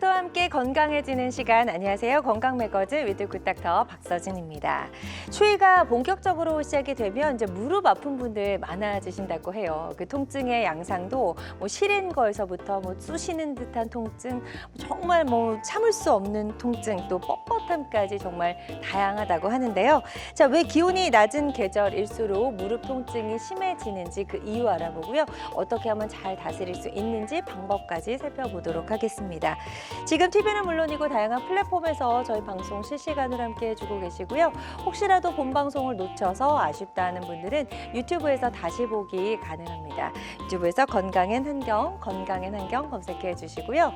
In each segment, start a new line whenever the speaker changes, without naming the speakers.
굿닥터와 함께 건강해지는 시간. 안녕하세요. 건강매거진 위드 굿닥터 박서진입니다. 추위가 본격적으로 시작이 되면 이제 무릎 아픈 분들 많아지신다고 해요. 그 통증의 양상도 시린 거에서부터 쑤시는 듯한 통증, 정말 참을 수 없는 통증, 또 뻣뻣함까지 정말 다양하다고 하는데요. 자, 왜 기온이 낮은 계절일수록 무릎 통증이 심해지는지 그 이유 알아보고요. 어떻게 하면 잘 다스릴 수 있는지 방법까지 살펴보도록 하겠습니다. 지금 TV는 물론이고 다양한 플랫폼에서 저희 방송 실시간으로 함께 해주고 계시고요. 혹시라도 본 방송을 놓쳐서 아쉽다 하는 분들은 유튜브에서 다시 보기 가능합니다. 유튜브에서 건강엔 한경 검색해 주시고요.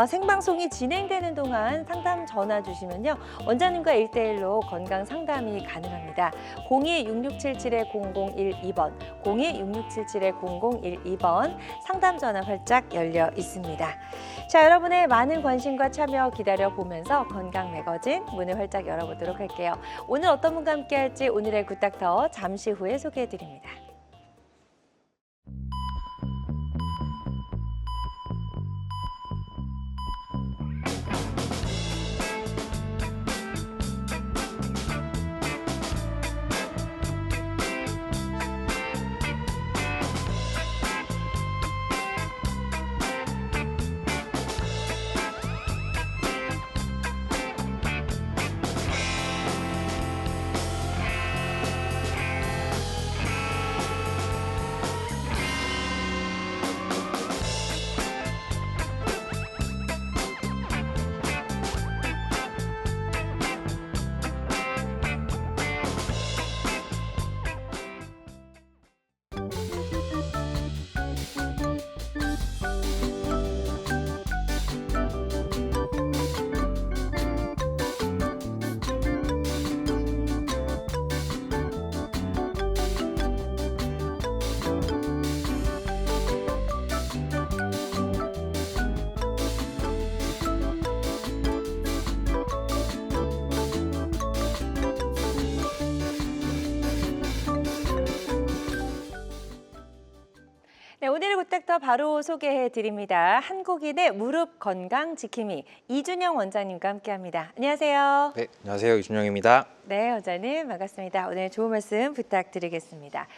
생방송이 진행되는 동안 상담 전화 주시면요. 원장님과 1대1로 건강 상담이 가능합니다. 02-6677-0012번, 02-6677-0012번 상담 전화 활짝 열려 있습니다. 자, 여러분의 많은 관심과 참여 기다려보면서 건강 매거진 문을 활짝 열어보도록 할게요. 오늘 어떤 분과 함께 할지 오늘의 굿닥터 잠시 후에 소개해드립니다. 네, 오늘의 굿닥터 바로 소개해 드립니다. 한국인의 무릎 건강 지킴이 이준영 원장님과 함께합니다. 안녕하세요.
네, 안녕하세요. 이준영입니다.
네, 원장님 반갑습니다. 오늘 좋은 말씀 부탁드리겠습니다.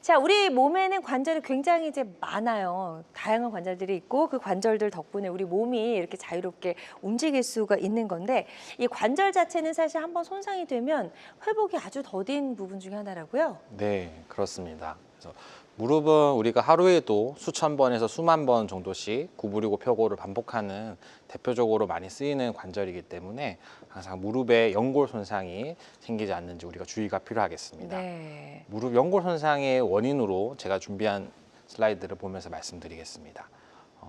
자, 우리 몸에는 관절이 굉장히 많아요. 다양한 관절들이 있고 그 관절들 덕분에 우리 몸이 이렇게 자유롭게 움직일 수가 있는 건데 이 관절 자체는 사실 한번 손상이 되면 회복이 아주 더딘 부분 중에 하나라고요.
네, 그렇습니다. 그래서 무릎은 우리가 하루에도 수천 번에서 수만 번 정도씩 구부리고 펴고를 반복하는 대표적으로 많이 쓰이는 관절이기 때문에 항상 무릎에 연골 손상이 생기지 않는지 우리가 주의가 필요하겠습니다.
네.
무릎 연골 손상의 원인으로 제가 준비한 슬라이드를 보면서 말씀드리겠습니다.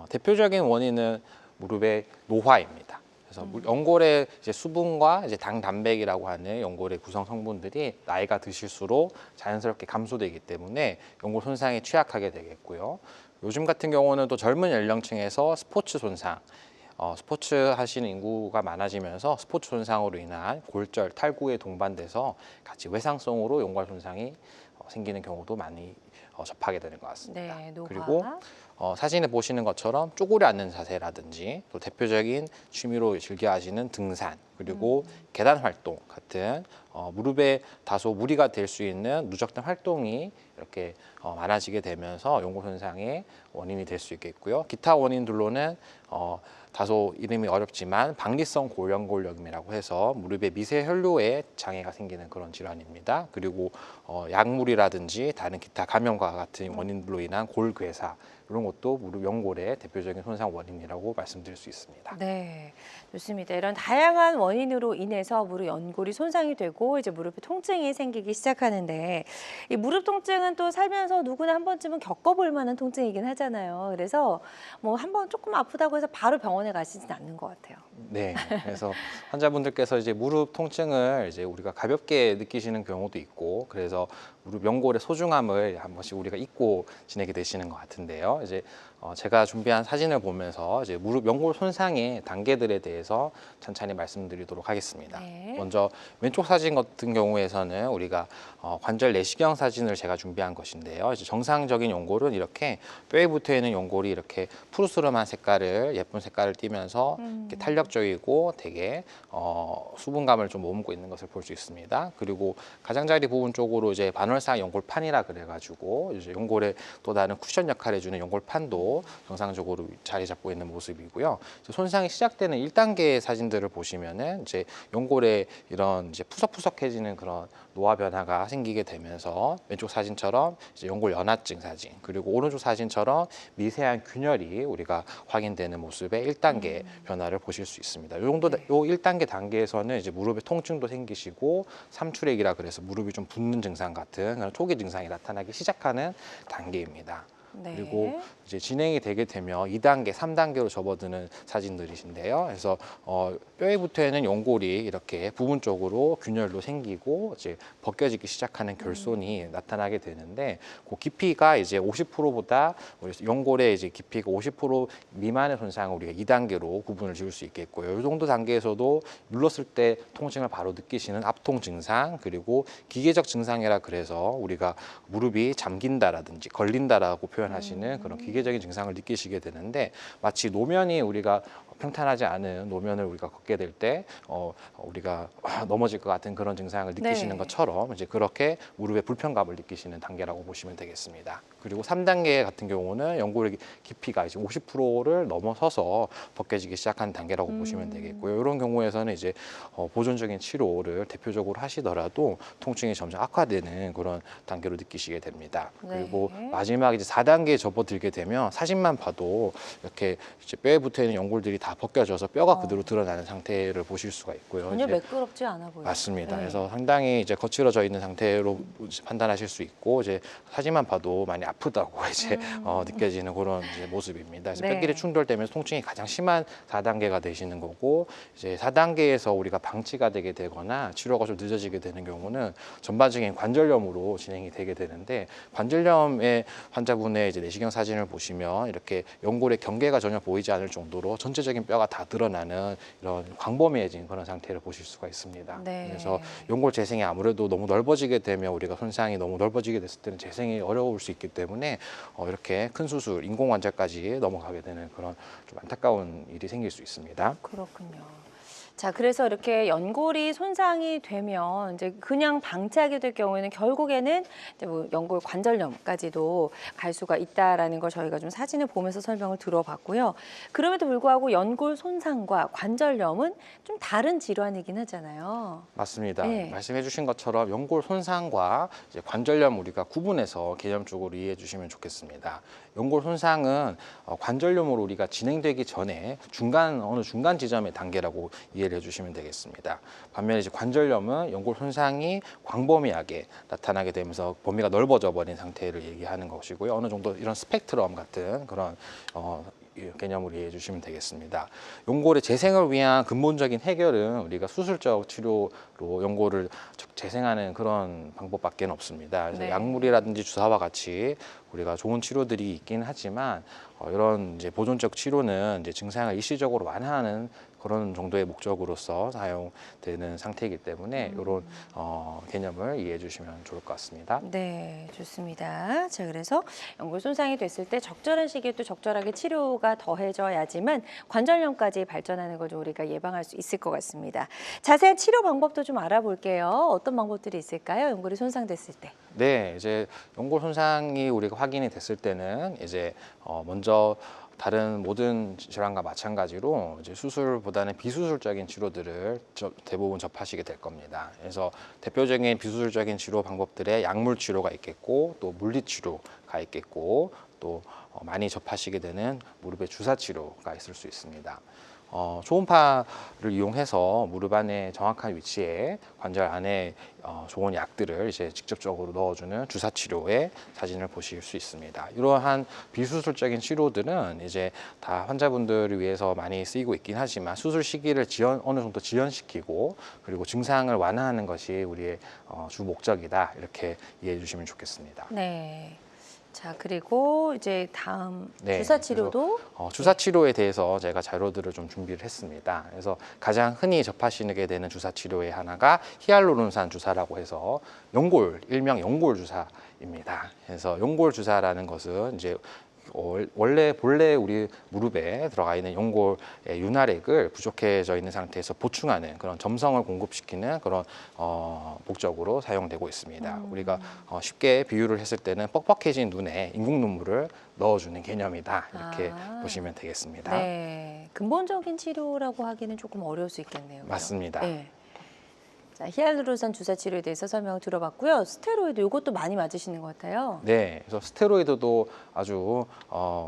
대표적인 원인은 무릎의 노화입니다. 그래서 연골의 수분과 당, 단백이라고 하는 연골의 구성 성분들이 나이가 드실수록 자연스럽게 감소되기 때문에 연골 손상에 취약하게 되겠고요. 요즘 같은 경우는 또 젊은 연령층에서 스포츠 손상, 스포츠 하시는 인구가 많아지면서 스포츠 손상으로 인한 골절, 탈구에 동반돼서 같이 외상성으로 연골 손상이 생기는 경우도 많이 접하게 되는 것 같습니다.
네, 노화.
그리고 사진에 보시는 것처럼 쪼그려 앉는 자세라든지 또 대표적인 취미로 즐겨 하시는 등산 그리고 계단 활동 같은 무릎에 다소 무리가 될 수 있는 누적된 활동이 이렇게 많아지게 되면서 연골 손상의 원인이 될 수 있겠고요. 기타 원인들로는 다소 이름이 어렵지만 박리성 골연골염이라고 해서 무릎의 미세 혈류에 장애가 생기는 그런 질환입니다. 그리고 약물이라든지 다른 기타 감염과 같은 원인들로 인한 골괴사 이런 것도 무릎 연골의 대표적인 손상 원인이라고 말씀드릴 수 있습니다.
네, 좋습니다. 이런 다양한 원인으로 인해서 무릎 연골이 손상이 되고 이제 무릎에 통증이 생기기 시작하는데 이 무릎 통증은 또 살면서 누구나 한 번쯤은 겪어볼 만한 통증이긴 하잖아요. 그래서 한 번 조금 아프다고 해서 바로 병원에 가시진 않는 것 같아요.
네, 그래서 환자분들께서 무릎 통증을 우리가 가볍게 느끼시는 경우도 있고 그래서 무릎 연골의 소중함을 한 번씩 우리가 잊고 지내게 되시는 것 같은데요. 이제 제가 준비한 사진을 보면서 이제 무릎 연골 손상의 단계들에 대해서 천천히 말씀드리도록 하겠습니다.
네.
먼저 왼쪽 사진 같은 경우에서는 우리가 관절 내시경 사진을 제가 준비한 것인데요. 이제 정상적인 연골은 이렇게 뼈에 붙어 있는 연골이 이렇게 푸르스름한 색깔을 예쁜 색깔을 띠면서 이렇게 탄력적이고 되게 수분감을 좀 머금고 있는 것을 볼 수 있습니다. 그리고 가장자리 부분 쪽으로 이제 반월상 연골판이라 그래가지고 이제 연골에 또 다른 쿠션 역할을 해주는 연골판도 정상적으로 자리 잡고 있는 모습이고요. 손상이 시작되는 1단계 사진들을 보시면은 이제 연골에 이런 이제 푸석푸석해지는 그런 노화 변화가 생기게 되면서 왼쪽 사진처럼 이제 연골 연화증 사진, 그리고 오른쪽 사진처럼 미세한 균열이 우리가 확인되는 모습의 1단계 변화를 보실 수 있습니다. 요 정도 요 1단계 단계에서는 이제 무릎에 통증도 생기시고 삼출액이라 그래서 무릎이 좀 붓는 증상 같은 그런 초기 증상이 나타나기 시작하는 단계입니다.
네.
그리고 이제 진행이 되게 되면 2단계, 3단계로 접어드는 사진들이신데요. 그래서 뼈에 붙어 있는 연골이 이렇게 부분적으로 균열도 생기고 이제 벗겨지기 시작하는 결손이 나타나게 되는데 그 깊이가 이제 50%보다 연골의 이제 깊이가 50% 미만의 손상을 우리가 2단계로 구분을 지을 수 있겠고요. 이 정도 단계에서도 눌렀을 때 통증을 바로 느끼시는 압통 증상, 그리고 기계적 증상이라 그래서 우리가 무릎이 잠긴다라든지 걸린다라고 표현하시는 그런 기계적인 증상을 느끼시게 되는데, 마치 노면이 우리가 평탄하지 않은 노면을 우리가 걷게 될 때 우리가 넘어질 것 같은 그런 증상을 느끼시는
네.
것처럼 이제 그렇게 무릎의 불편감을 느끼시는 단계라고 보시면 되겠습니다. 그리고 3단계 같은 경우는 연골의 깊이가 이제 50%를 넘어서서 벗겨지기 시작한 단계라고 보시면 되겠고요. 이런 경우에서는 이제 보존적인 치료를 대표적으로 하시더라도 통증이 점점 악화되는 그런 단계로 느끼시게 됩니다. 그리고
네.
마지막 이제 4단계에 접어들게 되면 사진만 봐도 이렇게 이제 뼈에 붙어 있는 연골들이 다 벗겨져서 뼈가 그대로 드러나는 상태를 보실 수가 있고요.
전혀
이제
매끄럽지 않아 보여요.
맞습니다.
네.
그래서 상당히 이제 거칠어져 있는 상태로 판단하실 수 있고, 이제 사진만 봐도 많이 아프다고 이제 느껴지는 그런 이제 모습입니다. 그래서
네.
뼈끼리 충돌되면서 통증이 가장 심한 4단계가 되시는 거고, 이제 4단계에서 우리가 방치가 되게 되거나 치료가 좀 늦어지게 되는 경우는 전반적인 관절염으로 진행이 되게 되는데, 관절염의 환자분의 이제 내시경 사진을 보시면 이렇게 연골의 경계가 전혀 보이지 않을 정도로 전체적인 뼈가 다 드러나는 이런 광범위해진 그런 상태를 보실 수가 있습니다.
네.
그래서 연골 재생이 아무래도 너무 넓어지게 되면 우리가 손상이 너무 넓어지게 됐을 때는 재생이 어려울 수 있기 때문에 이렇게 큰 수술, 인공 관절까지 넘어가게 되는 그런 좀 안타까운 일이 생길 수 있습니다.
그렇군요. 자, 그래서 이렇게 연골이 손상이 되면 이제 그냥 방치하게 될 경우에는 결국에는 이제 뭐 연골 관절염까지도 갈 수가 있다라는 걸 저희가 좀 사진을 보면서 설명을 들어봤고요. 그럼에도 불구하고 연골 손상과 관절염은 좀 다른 질환이긴 하잖아요.
맞습니다.
네.
말씀해 주신 것처럼 연골 손상과 이제 관절염 우리가 구분해서 개념적으로 이해해 주시면 좋겠습니다. 연골 손상은 관절염으로 우리가 진행되기 전에 어느 중간 지점의 단계라고 이해를 해주시면 되겠습니다. 반면에 이제 관절염은 연골 손상이 광범위하게 나타나게 되면서 범위가 넓어져 버린 상태를 얘기하는 것이고요. 어느 정도 이런 스펙트럼 같은 그런 개념으로 이해해 주시면 되겠습니다. 연골의 재생을 위한 근본적인 해결은 우리가 수술적 치료로 연골을 재생하는 그런 방법밖에 없습니다. 그래서
네.
약물이라든지 주사와 같이 우리가 좋은 치료들이 있긴 하지만 이런 이제 보존적 치료는 이제 증상을 일시적으로 완화하는 그런 정도의 목적으로서 사용되는 상태이기 때문에 이런 개념을 이해해 주시면 좋을 것 같습니다.
네, 좋습니다. 자, 그래서 연골 손상이 됐을 때 적절한 시기에 또 적절하게 치료가 더해져야지만 관절염까지 발전하는 걸 좀 우리가 예방할 수 있을 것 같습니다. 자세한 치료 방법도 좀 알아볼게요. 어떤 방법들이 있을까요? 연골이 손상됐을 때.
네, 이제 연골 손상이 우리가 확인이 됐을 때는 이제 먼저 다른 모든 질환과 마찬가지로 이제 수술보다는 비수술적인 치료들을 대부분 접하시게 될 겁니다. 그래서 대표적인 비수술적인 치료 방법들의 약물 치료가 있겠고, 또 물리 치료가 있겠고, 또 많이 접하시게 되는 무릎의 주사 치료가 있을 수 있습니다. 초음파를 이용해서 무릎 안에 정확한 위치에 관절 안에 좋은 약들을 이제 직접적으로 넣어주는 주사 치료의 사진을 보실 수 있습니다. 이러한 비수술적인 치료들은 이제 다 환자분들을 위해서 많이 쓰이고 있긴 하지만 수술 시기를 어느 정도 지연시키고 그리고 증상을 완화하는 것이 우리의 주 목적이다 이렇게 이해해 주시면 좋겠습니다.
네. 자, 그리고 이제 다음
네,
주사 치료도
주사 치료에 대해서 제가 자료들을 좀 준비를 했습니다. 그래서 가장 흔히 접하시게 되는 주사 치료의 하나가 히알루론산 주사라고 해서 일명 연골 주사입니다. 그래서 연골 주사라는 것은 이제 본래 우리 무릎에 들어가 있는 연골의 윤활액을 부족해져 있는 상태에서 보충하는 그런 점성을 공급시키는 그런 목적으로 사용되고 있습니다. 우리가 쉽게 비유를 했을 때는 뻑뻑해진 눈에 인공 눈물을 넣어주는 개념이다 이렇게 보시면 되겠습니다.
네. 근본적인 치료라고 하기는 조금 어려울 수 있겠네요. 그죠?
맞습니다.
네. 자, 히알루론산 주사 치료에 대해서 설명을 들어봤고요. 스테로이드 이것도 많이 맞으시는 것 같아요.
네, 그래서 스테로이드도 아주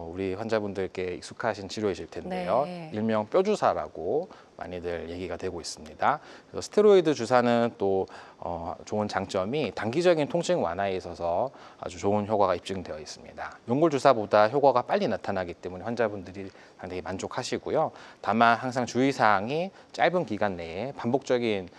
우리 환자분들께 익숙하신 치료이실 텐데요.
네.
일명 뼈주사라고 많이들 얘기가 되고 있습니다. 그래서 스테로이드 주사는 또 좋은 장점이 단기적인 통증 완화에 있어서 아주 좋은 효과가 입증되어 있습니다. 연골 주사보다 효과가 빨리 나타나기 때문에 환자분들이 상당히 만족하시고요. 다만 항상 주의사항이 짧은 기간 내에 반복적인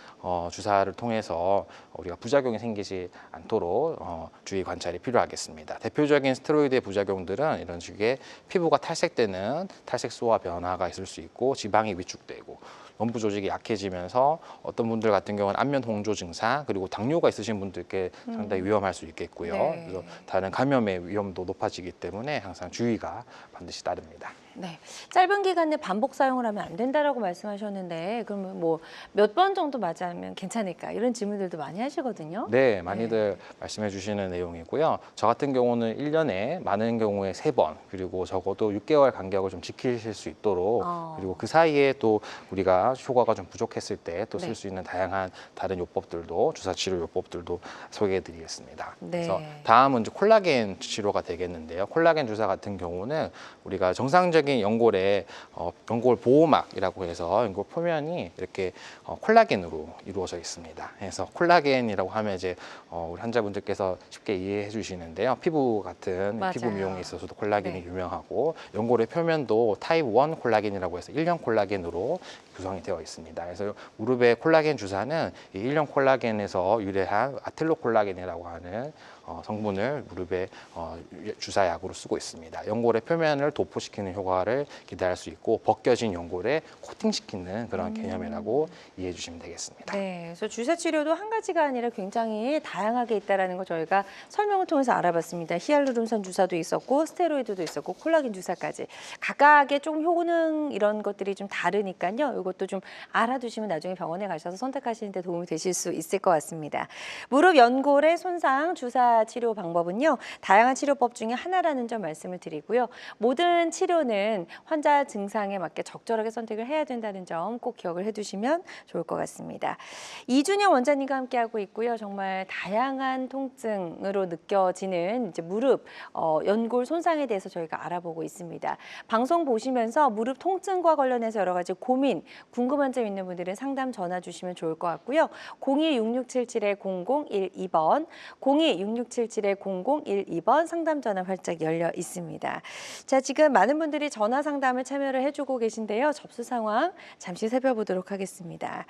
주사를 통해서 우리가 부작용이 생기지 않도록 주의 관찰이 필요하겠습니다. 대표적인 스테로이드의 부작용들은 이런 식의 피부가 탈색되는 탈색소와 변화가 있을 수 있고 지방이 위축되고 연부 조직이 약해지면서 어떤 분들 같은 경우는 안면 홍조 증상 그리고 당뇨가 있으신 분들께 상당히 위험할 수 있겠고요.
네.
그래서 다른 감염의 위험도 높아지기 때문에 항상 주의가 반드시 따릅니다.
네. 짧은 기간 내 반복 사용을 하면 안 된다라고 말씀하셨는데 그러면 뭐 몇 번 정도 맞으면 괜찮을까? 이런 질문들도 많이 하시거든요.
네, 많이들 말씀해 주시는 내용이고요. 저 같은 경우는 1년에 많은 경우에 3번 그리고 적어도 6개월 간격을 좀 지키실 수 있도록 그리고 그 사이에 또 우리가 효과가 좀 부족했을 때 또 쓸 수 있는 다양한 다른 요법들도 주사 치료 요법들도 소개해 드리겠습니다.
네.
그래서 다음은 이제 콜라겐 치료가 되겠는데요. 콜라겐 주사 같은 경우는 우리가 정상적인 연골의 연골 보호막이라고 해서 연골 표면이 이렇게 콜라겐으로 이루어져 있습니다. 그래서 콜라겐이라고 하면 이제 우리 환자분들께서 쉽게 이해해 주시는데요. 피부 같은
맞아요.
피부 미용에 있어서도 콜라겐이
네.
유명하고 연골의 표면도 타입 1 콜라겐이라고 해서 1형 콜라겐으로 구성이 되어 있습니다. 그래서 무릎의 콜라겐 주사는 이 1형 콜라겐에서 유래한 아틀로콜라겐이라고 하는 성분을 무릎에 주사약으로 쓰고 있습니다. 연골의 표면을 도포시키는 효과를 기대할 수 있고 벗겨진 연골에 코팅시키는 그런 개념이라고 이해해 주시면 되겠습니다.
네, 그래서 주사 치료도 한 가지가 아니라 굉장히 다양하게 있다라는 거 저희가 설명을 통해서 알아봤습니다. 히알루론산 주사도 있었고 스테로이드도 있었고 콜라겐 주사까지 각각의 좀 효능 이런 것들이 좀 다르니까요. 이것도 좀 알아두시면 나중에 병원에 가셔서 선택하시는 데 도움이 되실 수 있을 것 같습니다. 무릎 연골의 손상 주사 치료 방법은요. 다양한 치료법 중에 하나라는 점 말씀을 드리고요. 모든 치료는 환자 증상에 맞게 적절하게 선택을 해야 된다는 점 꼭 기억을 해두시면 좋을 것 같습니다. 이준영 원장님과 함께하고 있고요. 정말 다양한 통증으로 느껴지는 이제 무릎 연골 손상에 대해서 저희가 알아보고 있습니다. 방송 보시면서 무릎 통증과 관련해서 여러 가지 고민, 궁금한 점 있는 분들은 상담 전화 주시면 좋을 것 같고요. 02-6677-0012번, 02-6677-0012번 상담 전화 활짝 열려 있습니다. 자, 지금 많은 분들이 전화 상담을 참여를 해주고 계신데요. 접수 상황 잠시 살펴보도록 하겠습니다.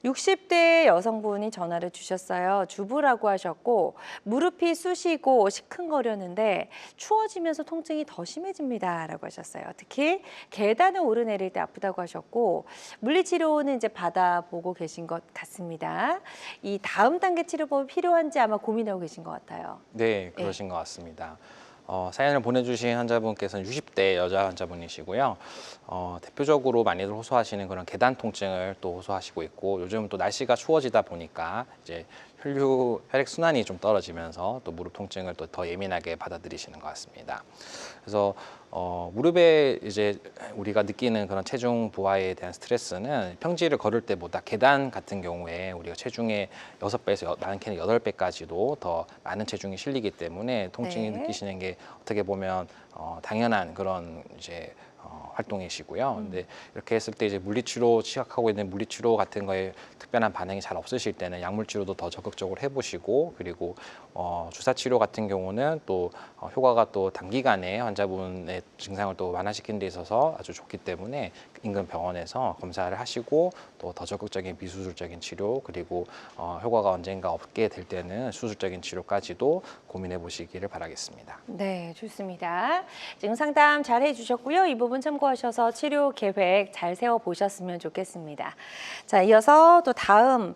60대 여성분이 전화를 주셨어요. 주부라고 하셨고 무릎이 쑤시고 시큰거렸는데 추워지면서 통증이 더 심해집니다라고 하셨어요. 특히 계단을 오르내릴 때 아프다고 하셨고 물리치료는 이제 받아보고 계신 것 같습니다. 이 다음 단계 치료법이 필요한지 아마 고민하고 계신 것 같아요.
네, 그러신 것 같습니다. 사연을 보내주신 환자분께서는 60대 여자 환자분이시고요. 대표적으로 많이들 호소하시는 그런 계단 통증을 또 호소하시고 있고 요즘 또 날씨가 추워지다 보니까 이제 혈액 순환이 좀 떨어지면서 또 무릎 통증을 또 더 예민하게 받아들이시는 것 같습니다. 그래서 무릎에 이제 우리가 느끼는 그런 체중 부하에 대한 스트레스는 평지를 걸을 때보다 계단 같은 경우에 우리가 체중의 6배에서 많게는 8배까지도 더 많은 체중이 실리기 때문에 통증이 느끼시는 게 어떻게 보면 당연한 그런 이제 활동이시고요. 근데 이렇게 했을 때 이제 물리치료 시작하고 있는 물리치료 같은 거에 특별한 반응이 잘 없으실 때는 약물치료도 더 적극적으로 해보시고, 그리고 주사치료 같은 경우는 또 효과가 또 단기간에 환자분의 증상을 또 완화시키는 데 있어서 아주 좋기 때문에 인근 병원에서 검사를 하시고 또 더 적극적인 비수술적인 치료, 그리고 효과가 언젠가 없게 될 때는 수술적인 치료까지도 고민해 보시기를 바라겠습니다.
네, 좋습니다. 지금 상담 잘 해주셨고요. 이 부분 참고하셔서 치료 계획 잘 세워보셨으면 좋겠습니다. 자, 이어서 또 다음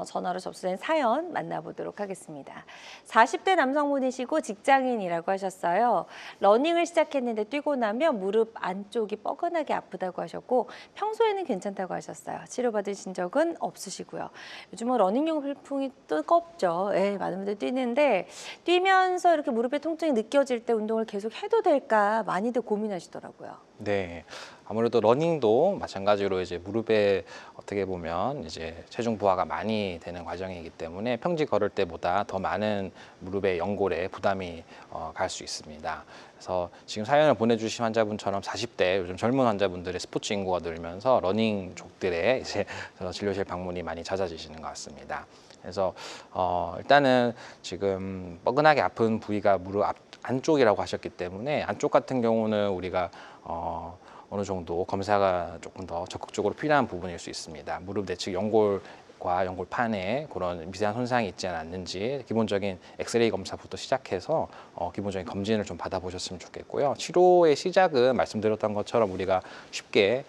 전화로 접수된 사연 만나보도록 하겠습니다. 40대 남성분이시고 직장인이라고 하셨어요. 러닝을 시작했는데 뛰고 나면 무릎 안쪽이 뻐근하게 아프다고 하셨고 평소에는 괜찮다고 하셨어요. 치료받으신 적은 없으시고요. 요즘은 러닝용 불풍이 뜨겁죠. 예, 많은 분들 뛰는데 뛰면서 이렇게 무릎에 통증이 느껴질 때 운동을 계속 해도 될까 많이들 고민하시더라고요.
네, 아무래도 러닝도 마찬가지로 이제 무릎에 어떻게 보면 이제 체중 부하가 많이 되는 과정이기 때문에 평지 걸을 때보다 더 많은 무릎의 연골에 부담이 갈 수 있습니다. 그래서 지금 사연을 보내주신 환자분처럼 40대 요즘 젊은 환자분들의 스포츠 인구가 늘면서 러닝 족들의 이제 진료실 방문이 많이 잦아지시는 것 같습니다. 그래서 일단은 지금 뻐근하게 아픈 부위가 무릎 안쪽이라고 하셨기 때문에 안쪽 같은 경우는 우리가 어느 정도 검사가 조금 더 적극적으로 필요한 부분일 수 있습니다. 무릎 내측 연골과 연골판에 그런 미세한 손상이 있지 않았는지 기본적인 엑스레이 검사부터 시작해서 기본적인 검진을 좀 받아보셨으면 좋겠고요. 치료의 시작은 말씀드렸던 것처럼 우리가 쉽게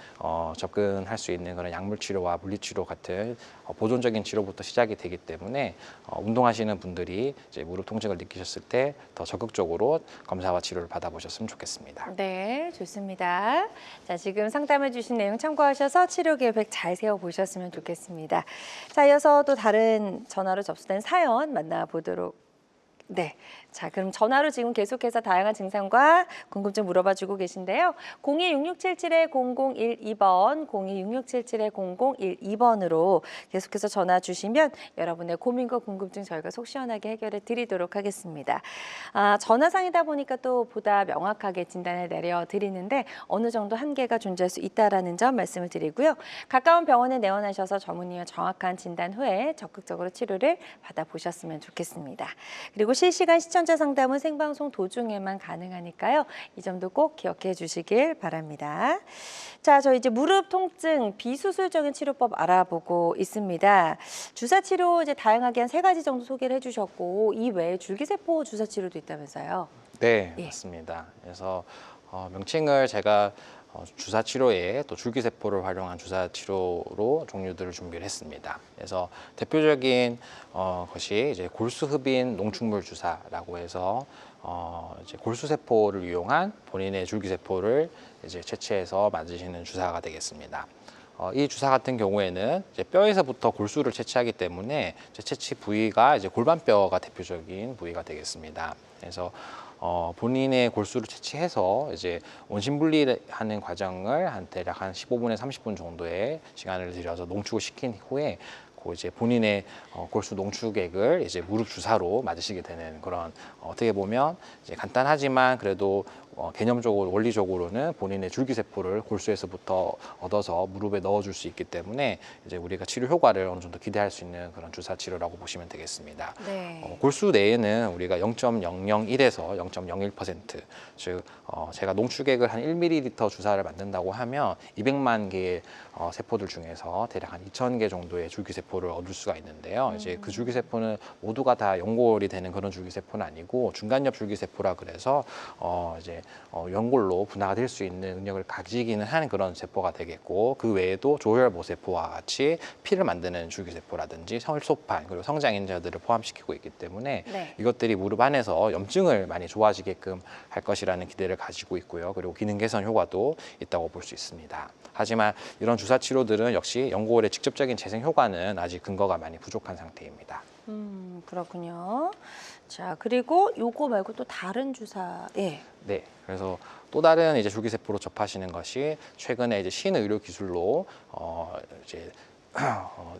접근할 수 있는 그런 약물 치료와 물리치료 같은 보존적인 치료부터 시작이 되기 때문에 운동하시는 분들이 이제 무릎 통증을 느끼셨을 때 더 적극적으로 검사와 치료를 받아보셨으면 좋겠습니다.
네, 좋습니다. 자, 지금 상담해 주신 내용 참고하셔서 치료 계획 잘 세워보셨으면 좋겠습니다. 자, 이어서 또 다른 전화로 접수된 사연 만나보도록. 네. 자, 그럼 전화로 지금 계속해서 다양한 증상과 궁금증 물어봐 주고 계신데요. 026677-0012번, 026677-0012번으로 계속해서 전화 주시면 여러분의 고민과 궁금증 저희가 속 시원하게 해결해 드리도록 하겠습니다. 전화상이다 보니까 또 보다 명확하게 진단을 내려드리는데 어느 정도 한계가 존재할 수 있다는 점 말씀을 드리고요. 가까운 병원에 내원하셔서 전문의와 정확한 진단 후에 적극적으로 치료를 받아보셨으면 좋겠습니다. 그리고 실시간 시청자 상담은 생방송 도중에만 가능하니까요. 이 점도 꼭 기억해 주시길 바랍니다. 자, 저 이제 무릎 통증 비수술적인 치료법 알아보고 있습니다. 주사 치료 이제 다양하게 한 3가지 정도 소개를 해주셨고 이 외에 줄기세포 주사 치료도 있다면서요?
네,
예.
맞습니다. 그래서 명칭을 제가 주사 치료에 또 줄기세포를 활용한 주사 치료로 종류들을 준비를 했습니다. 그래서 대표적인 것이 이제 골수흡인 농축물 주사라고 해서 이제 골수세포를 이용한 본인의 줄기세포를 이제 채취해서 맞으시는 주사가 되겠습니다. 이 주사 같은 경우에는 이제 뼈에서부터 골수를 채취하기 때문에 이제 채취 부위가 이제 골반뼈가 대표적인 부위가 되겠습니다. 그래서 본인의 골수를 채취해서 이제 원심 분리하는 과정을 대략 한 15분에서 30분 정도의 시간을 들여서 농축을 시킨 후에 이제 본인의 골수 농축액을 이제 무릎 주사로 맞으시게 되는 그런 어떻게 보면 이제 간단하지만 그래도 개념적으로 원리적으로는 본인의 줄기세포를 골수에서부터 얻어서 무릎에 넣어줄 수 있기 때문에 이제 우리가 치료 효과를 어느 정도 기대할 수 있는 그런 주사 치료라고 보시면 되겠습니다.
네.
골수 내에는 우리가 0.001에서 0.01%, 즉 제가 농축액을 한 1ml 주사를 만든다고 하면 200만 개의 세포들 중에서 대략 한 2,000개 정도의 줄기세포를 얻을 수가 있는데요. 이제 그 줄기세포는 모두가 다 연골이 되는 그런 줄기세포는 아니고 중간엽 줄기세포라 그래서 이제 연골로 분화가 될 수 있는 능력을 가지기는 하는 그런 세포가 되겠고, 그 외에도 조혈모세포와 같이 피를 만드는 줄기세포라든지 혈소판 그리고 성장인자들을 포함시키고 있기 때문에
네.
이것들이 무릎 안에서 염증을 많이 좋아지게끔 할 것이라는 기대를 가지고 있고요. 그리고 기능 개선 효과도 있다고 볼 수 있습니다. 하지만 이런 주사 치료들은 역시 연골의 직접적인 재생 효과는 아직 근거가 많이 부족한 상태입니다.
그렇군요. 자, 그리고 요거 말고 또 다른 주사, 예.
네, 그래서 또 다른 이제 줄기세포로 접하시는 것이 최근에 이제 신의료 기술로 이제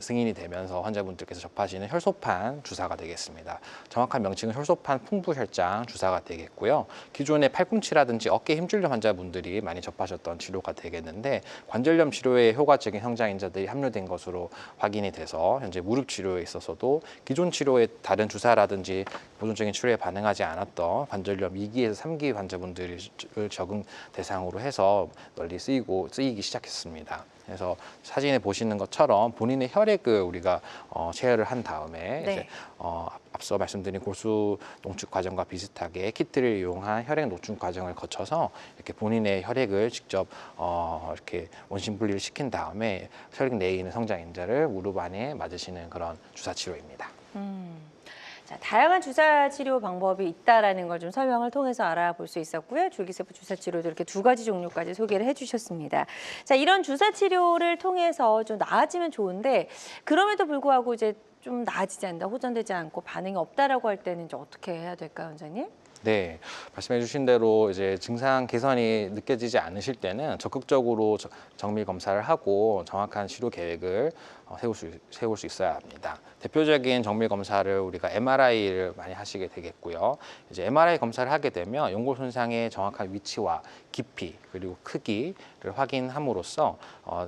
승인이 되면서 환자분들께서 접하시는 혈소판 주사가 되겠습니다. 정확한 명칭은 혈소판 풍부혈장 주사가 되겠고요. 기존의 팔꿈치라든지 어깨 힘줄염 환자분들이 많이 접하셨던 치료가 되겠는데 관절염 치료에 효과적인 성장인자들이 함유된 것으로 확인이 돼서 현재 무릎 치료에 있어서도 기존 치료의 다른 주사라든지 보존적인 치료에 반응하지 않았던 관절염 2기에서 3기 환자분들을 적응 대상으로 해서 널리 쓰이기 시작했습니다. 그래서 사진에 보시는 것처럼 본인의 혈액을 우리가 체열을 한 다음에
네.
이제 앞서 말씀드린 골수 농축 과정과 비슷하게 키트를 이용한 혈액 노축 과정을 거쳐서 이렇게 본인의 혈액을 직접 이렇게 원심 분리를 시킨 다음에 혈액 내에 있는 성장인자를 무릎 안에 맞으시는 그런 주사 치료입니다.
자, 다양한 주사 치료 방법이 있다라는 걸 좀 설명을 통해서 알아볼 수 있었고요. 줄기세포 주사 치료도 이렇게 2가지 종류까지 소개를 해주셨습니다. 자, 이런 주사 치료를 통해서 좀 나아지면 좋은데 그럼에도 불구하고 이제 좀 나아지지 않는다, 호전되지 않고 반응이 없다라고 할 때는 이제 어떻게 해야 될까요, 원장님?
네, 말씀해 주신 대로 이제 증상 개선이 느껴지지 않으실 때는 적극적으로 정밀 검사를 하고 정확한 치료 계획을 세울 수 있어야 합니다. 대표적인 정밀 검사를 우리가 MRI를 많이 하시게 되겠고요. 이제 MRI 검사를 하게 되면 연골 손상의 정확한 위치와 깊이 그리고 크기를 확인함으로써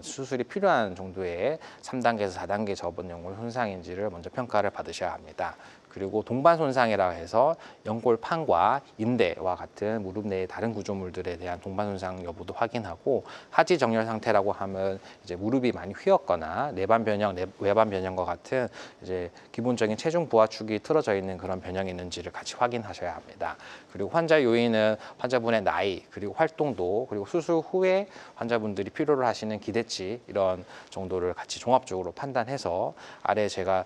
수술이 필요한 정도의 3단계에서 4단계 접은 연골 손상인지를 먼저 평가를 받으셔야 합니다. 그리고 동반 손상이라 해서 연골판과 인대와 같은 무릎 내의 다른 구조물들에 대한 동반 손상 여부도 확인하고 하지 정렬 상태라고 하면 이제 무릎이 많이 휘었거나 내반 변형, 외반 변형과 같은 이제 기본적인 체중 부하축이 틀어져 있는 그런 변형이 있는지를 같이 확인하셔야 합니다. 그리고 환자 요인은 환자분의 나이, 그리고 활동도, 그리고 수술 후에 환자분들이 필요로 하시는 기대치 이런 정도를 같이 종합적으로 판단해서 아래 제가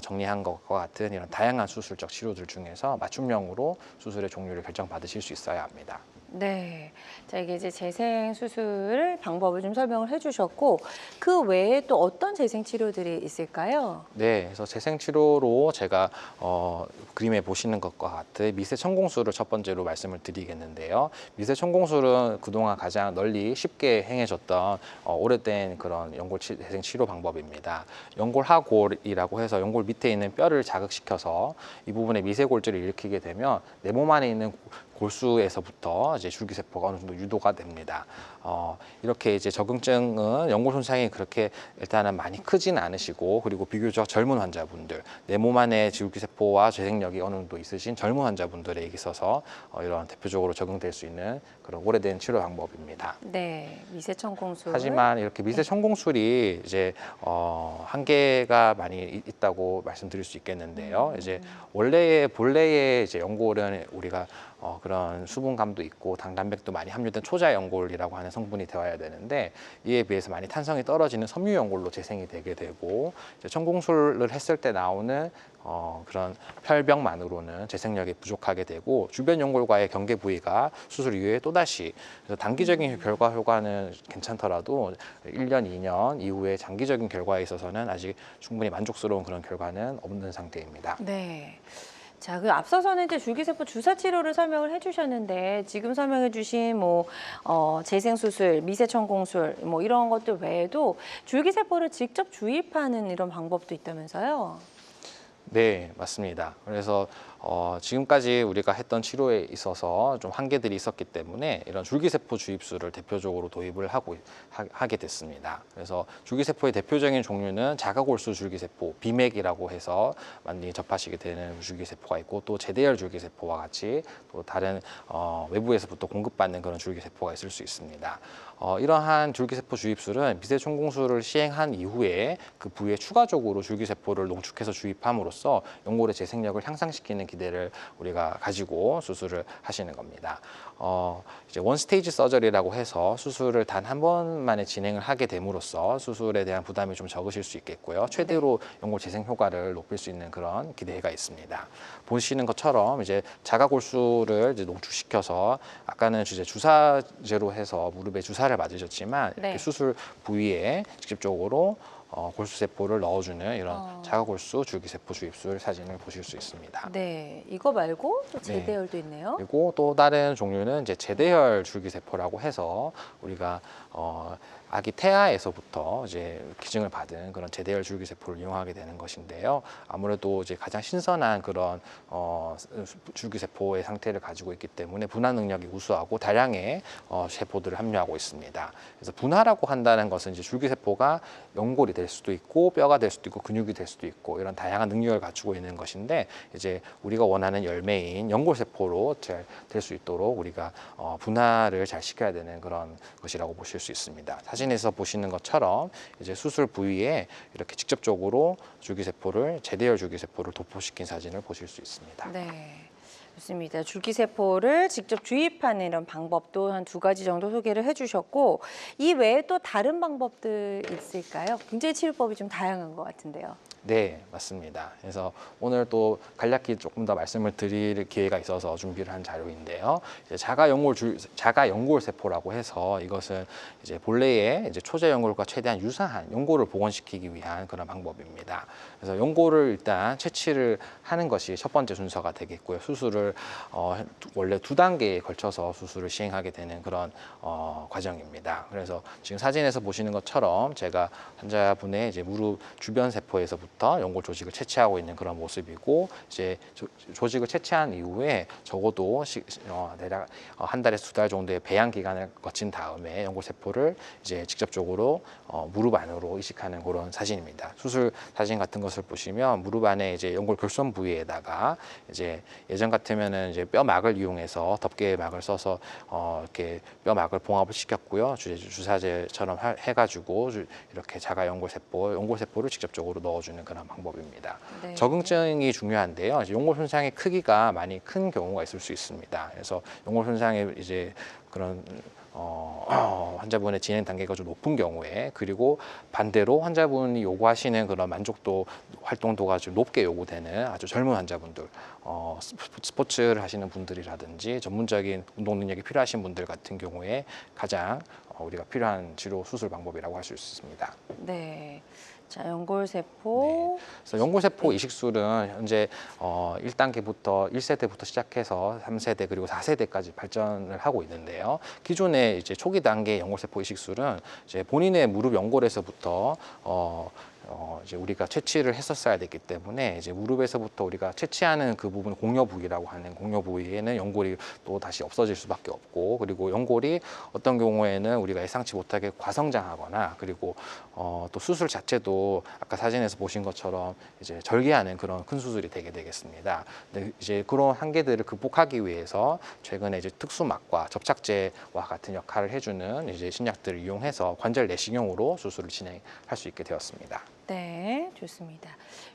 정리한 것과 같은 이런 다양한 수술적 치료들 중에서 맞춤형으로 수술의 종류를 결정받으실 수 있어야 합니다.
네. 자, 이게 이제 재생 수술 방법을 좀 설명을 해주셨고 그 외에 또 어떤 재생 치료들이 있을까요?
네, 그래서 재생 치료로 제가 그림에 보시는 것과 같은 미세 천공술을 첫 번째로 말씀을 드리겠는데요. 미세 천공술은 그동안 가장 널리 쉽게 행해졌던 오래된 그런 연골 재생 치료 방법입니다. 연골하골이라고 해서 연골 밑에 있는 뼈를 자극시켜서 이 부분에 미세 골절을 일으키게 되면 내 몸 안에 있는 골수에서부터 이제 줄기세포가 어느 정도 유도가 됩니다. 이렇게 이제 적응증은 연골 손상이 그렇게 일단은 많이 크진 않으시고 그리고 비교적 젊은 환자분들, 내 몸 안에 줄기세포와 재생력이 어느 정도 있으신 젊은 환자분들에게 있어서 이런 대표적으로 적용될 수 있는 그런 오래된 치료 방법입니다.
네, 미세천공술.
하지만 이렇게 미세 천공술이 이제 한계가 많이 있다고 말씀드릴 수 있겠는데요. 이제 본래의 이제 연골은 우리가 그런 수분감도 있고 당단백도 많이 함유된 초자 연골이라고 하는 성분이 되어야 되는데 이에 비해서 많이 탄성이 떨어지는 섬유 연골로 재생이 되게 되고 이제 천공술을 했을 때 나오는 그런 혈병만으로는 재생력이 부족하게 되고 주변 연골과의 경계 부위가 수술 이후에 또다시 그래서 단기적인 결과 효과는 괜찮더라도 1년, 2년 이후에 장기적인 결과에 있어서는 아직 충분히 만족스러운 그런 결과는 없는 상태입니다.
네. 자, 그 앞서서는 이제 줄기세포 주사 치료를 설명을 해주셨는데 지금 설명해주신 재생 수술, 미세천공술 뭐 이런 것들 외에도 줄기세포를 직접 주입하는 이런 방법도 있다면서요?
네, 맞습니다. 그래서 지금까지 우리가 했던 치료에 있어서 좀 한계들이 있었기 때문에 이런 줄기세포 주입술을 대표적으로 도입을 하게 됐습니다. 그래서 줄기세포의 대표적인 종류는 자가골수 줄기세포, 비맥이라고 해서 많이 접하시게 되는 줄기세포가 있고 또 제대열 줄기세포와 같이 또 다른 외부에서부터 공급받는 그런 줄기세포가 있을 수 있습니다. 이러한 줄기세포 주입술은 미세천공술을 시행한 이후에 그 부위에 추가적으로 줄기세포를 농축해서 주입함으로써 연골의 재생력을 향상시키는 기대를 우리가 가지고 수술을 하시는 겁니다. 이제 원스테이지 서저리라고 해서 수술을 단 한 번만에 진행을 하게 됨으로써 수술에 대한 부담이 좀 적으실 수 있겠고요. 최대로 연골 재생 효과를 높일 수 있는 그런 기대가 있습니다. 보시는 것처럼 이제 자가골수를 이제 농축시켜서 아까는 이제 주사제로 해서 무릎에 주사를 맞으셨지만
네.
이렇게 수술 부위에 직접적으로 골수세포를 넣어주는 이런 자가골수 줄기세포 주입술 사진을 보실 수 있습니다.
네, 이거 말고 또 제대열도 있네요.
그리고 또 다른 종류는 이제 제대열 줄기세포라고 해서 우리가 아기 태아에서부터 이제 기증을 받은 그런 제대열 줄기세포를 이용하게 되는 것인데요. 아무래도 이제 가장 신선한 그런 줄기세포의 상태를 가지고 있기 때문에 분화 능력이 우수하고 다량의 세포들을 함유하고 있습니다. 그래서 분화라고 한다는 것은 이제 줄기세포가 연골이 될 수도 있고 뼈가 될 수도 있고 근육이 될 수도 있고 이런 다양한 능력을 갖추고 있는 것인데 이제 우리가 원하는 열매인 연골세포로 잘 될 수 있도록 우리가 분화를 잘 시켜야 되는 그런 것이라고 보실 수 있습니다. 사진에서 보시는 것처럼 이제 수술 부위에 이렇게 직접적으로 줄기세포를 제대열 줄기세포를 도포시킨 사진을 보실 수 있습니다.
네. 좋습니다. 줄기세포를 직접 주입하는 이런 방법도 한 2가지 정도 소개를 해주셨고 이 외에 또 다른 방법들 있을까요? 굉장히 치료법이 좀 다양한 것 같은데요.
네, 맞습니다. 그래서 오늘 또 간략히 조금 더 말씀을 드릴 기회가 있어서 준비를 한 자료인데요. 이제 자가 연골 세포라고 해서 이것은 이제 본래의 이제 초자 연골과 최대한 유사한 연골을 복원시키기 위한 그런 방법입니다. 그래서 연골을 일단 채취를 하는 것이 첫 번째 순서가 되겠고요. 수술을 원래 2단계에 걸쳐서 수술을 시행하게 되는 그런 과정입니다. 그래서 지금 사진에서 보시는 것처럼 제가 환자분의 이제 무릎 주변 세포에서부터 연골 조직을 채취하고 있는 그런 모습이고 이제 조직을 채취한 이후에 적어도 대략 한 달에서 2달 정도의 배양 기간을 거친 다음에 연골 세포를 이제 직접적으로 무릎 안으로 이식하는 그런 사진입니다. 수술 사진 같은 것을 보시면 무릎 안에 이제 연골 결손 부위에다가 이제 예전 같으면은 이제 뼈막을 이용해서 덮개 막을 써서 이렇게 뼈막을 봉합을 시켰고요. 주사제처럼 해가지고 이렇게 자가 연골 세포를 직접적으로 넣어주는 그런 방법입니다.
네.
적응증이 중요한데요. 이제 연골 손상의 크기가 많이 큰 경우가 있을 수 있습니다. 그래서 연골 손상의 이제 그런 환자분의 진행 단계가 좀 높은 경우에 그리고 반대로 환자분이 요구하시는 그런 만족도 활동도가 좀 높게 요구되는 아주 젊은 환자분들 스포츠를 하시는 분들이라든지 전문적인 운동 능력이 필요하신 분들 같은 경우에 가장 우리가 필요한 치료 수술 방법이라고 할 수 있습니다.
네. 자, 연골세포.
네. 그래서 연골세포 이식술은 현재 1단계부터 1세대부터 시작해서 3세대 그리고 4세대까지 발전을 하고 있는데요. 기존의 이제 초기 단계 연골세포 이식술은 이제 본인의 무릎 연골에서부터 이제 우리가 채취를 했었어야 됐기 때문에 이제 무릎에서부터 우리가 채취하는 그 부분 공여 부위라고 하는 공여 부위에는 연골이 또 다시 없어질 수밖에 없고 그리고 연골이 어떤 경우에는 우리가 예상치 못하게 과성장하거나 그리고 또 수술 자체도 아까 사진에서 보신 것처럼 이제 절개하는 그런 큰 수술이 되게 되겠습니다. 근데 이제 그런 한계들을 극복하기 위해서 최근에 이제 특수막과 접착제와 같은 역할을 해주는 이제 신약들을 이용해서 관절 내시경으로 수술을 진행할 수 있게 되었습니다.
네, 좋습니다.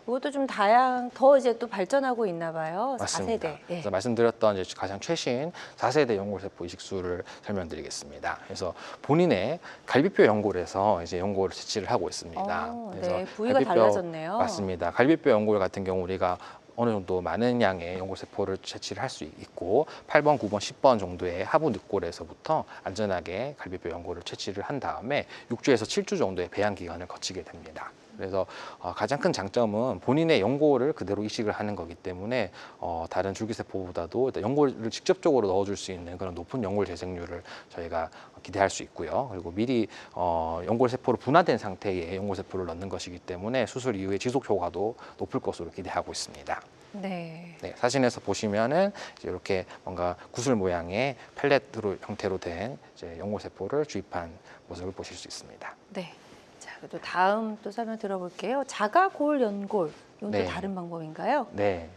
이것도 좀 더 이제 또 발전하고 있나 봐요.
맞습니다.
4세대. 예.
그래서 말씀드렸던 이제 가장 최신 4세대 연골세포 이식술을 설명드리겠습니다. 그래서 본인의 갈비뼈 연골에서 이제 연골을 채취를 하고 있습니다.
네, 부위가 달라졌네요.
맞습니다. 갈비뼈 연골 같은 경우 우리가 어느 정도 많은 양의 연골세포를 채취를 할 수 있고 8번, 9번, 10번 정도의 하부 늑골에서부터 안전하게 갈비뼈 연골을 채취를 한 다음에 6주에서 7주 정도의 배양 기간을 거치게 됩니다. 그래서 가장 큰 장점은 본인의 연골을 그대로 이식을 하는 거기 때문에 다른 줄기세포보다도 연골을 직접적으로 넣어줄 수 있는 그런 높은 연골 재생률을 저희가 기대할 수 있고요. 그리고 미리 연골세포로 분화된 상태의 연골세포를 넣는 것이기 때문에 수술 이후에 지속 효과도 높을 것으로 기대하고 있습니다.
네.
네, 사진에서 보시면은 이제 이렇게 뭔가 구슬 모양의 펠렛으로 형태로 된 이제 연골세포를 주입한 모습을 보실 수 있습니다.
네. 자, 그리고 다음 또 설명 들어볼게요. 자가골 연골. 이건
네.
또 다른 방법인가요?
네,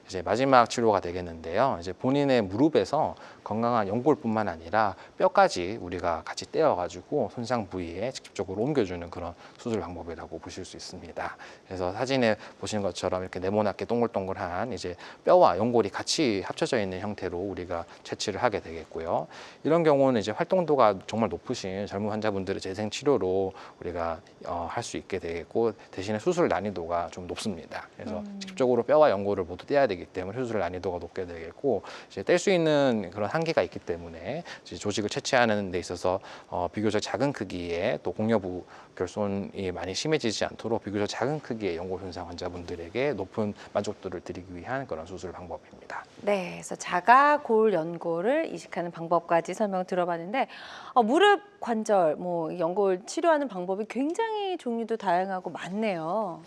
이제 마지막 치료가 되겠는데요. 이제 본인의 무릎에서 건강한 연골뿐만 아니라 뼈까지 우리가 같이 떼어가지고 손상 부위에 직접적으로 옮겨주는 그런 수술 방법이라고 보실 수 있습니다. 그래서 사진에 보시는 것처럼 이렇게 네모나게 동글동글한 이제 뼈와 연골이 같이 합쳐져 있는 형태로 우리가 채취를 하게 되겠고요. 이런 경우는 이제 활동도가 정말 높으신 젊은 환자분들의 재생 치료로 우리가 할 수 있게 되겠고 대신에 수술 난이도가 좀 높습니다. 됩니다. 그래서 직접적으로 뼈와 연골을 모두 떼야 되기 때문에 수술 난이도가 높게 되겠고, 이제 뗄 수 있는 그런 한계가 있기 때문에 이제 조직을 채취하는 데 있어서 비교적 작은 크기의 또 공여부 결손이 많이 심해지지 않도록 비교적 작은 크기의 연골 손상 환자분들에게 높은 만족도를 드리기 위한 그런 수술 방법입니다.
네, 그래서 자가 골 연골을 이식하는 방법까지 설명 들어봤는데 무릎 관절, 뭐 연골 치료하는 방법이 굉장히 종류도 다양하고 많네요.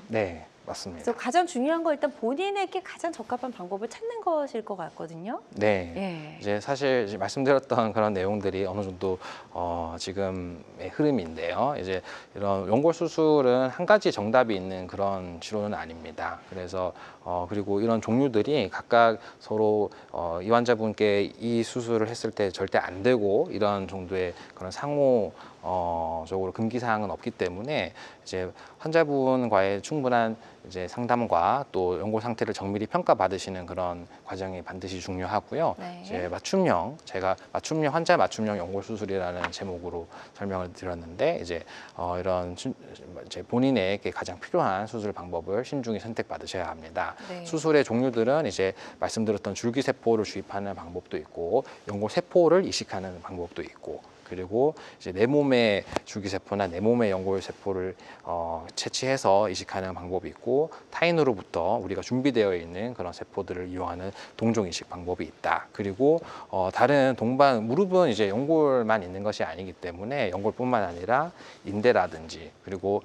네, 맞습니다.
그래서 가장 중요한 건 일단 본인에게 가장 적합한 방법을 찾는 것일 것 같거든요.
네.
예.
이제 사실 이제 말씀드렸던 그런 내용들이 어느 정도 지금의 흐름인데요. 이제 이런 연골 수술은 한 가지 정답이 있는 그런 치료는 아닙니다. 그래서 그리고 이런 종류들이 각각 서로 이 환자분께 이 수술을 했을 때 절대 안 되고 이런 정도의 그런 상호 적으로 금기 사항은 없기 때문에 이제 환자분과의 충분한 이제 상담과 또 연골 상태를 정밀히 평가받으시는 그런 과정이 반드시 중요하고요.
네.
이제 제가 환자 맞춤형 연골 수술이라는 제목으로 설명을 드렸는데 이제 이런 이제 본인에게 가장 필요한 수술 방법을 신중히 선택받으셔야 합니다.
네.
수술의 종류들은 이제 말씀드렸던 줄기세포를 주입하는 방법도 있고 연골 세포를 이식하는 방법도 있고, 그리고 이제 내 몸의 줄기세포나 내 몸의 연골세포를 채취해서 이식하는 방법이 있고, 타인으로부터 우리가 준비되어 있는 그런 세포들을 이용하는 동종 이식 방법이 있다. 그리고 다른 무릎은 이제 연골만 있는 것이 아니기 때문에 연골뿐만 아니라 인대라든지 그리고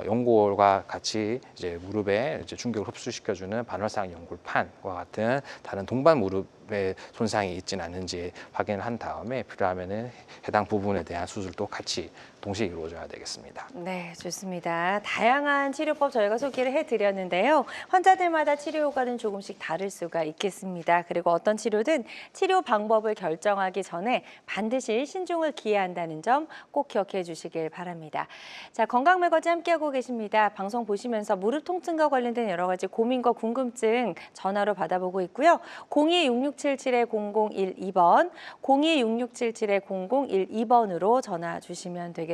연골과 같이 이제 무릎에 이제 충격을 흡수시켜주는 반월상 연골판과 같은 다른 동반 무릎의 손상이 있지는 않은지 확인을 한 다음에 필요하면은 해당 부분에 대한 수술도 같이 동시에 이루어져야 되겠습니다.
네, 좋습니다. 다양한 치료법 저희가 소개를 해드렸는데요. 환자들마다 치료 효과는 조금씩 다를 수가 있겠습니다. 그리고 어떤 치료든 치료 방법을 결정하기 전에 반드시 신중을 기해야 한다는 점 꼭 기억해 주시길 바랍니다. 자, 건강매거진 함께하고 계십니다. 방송 보시면서 무릎 통증과 관련된 여러 가지 고민과 궁금증 전화로 받아보고 있고요. 02-6677-0012번, 02-6677-0012번으로 전화 주시면 되겠습니다.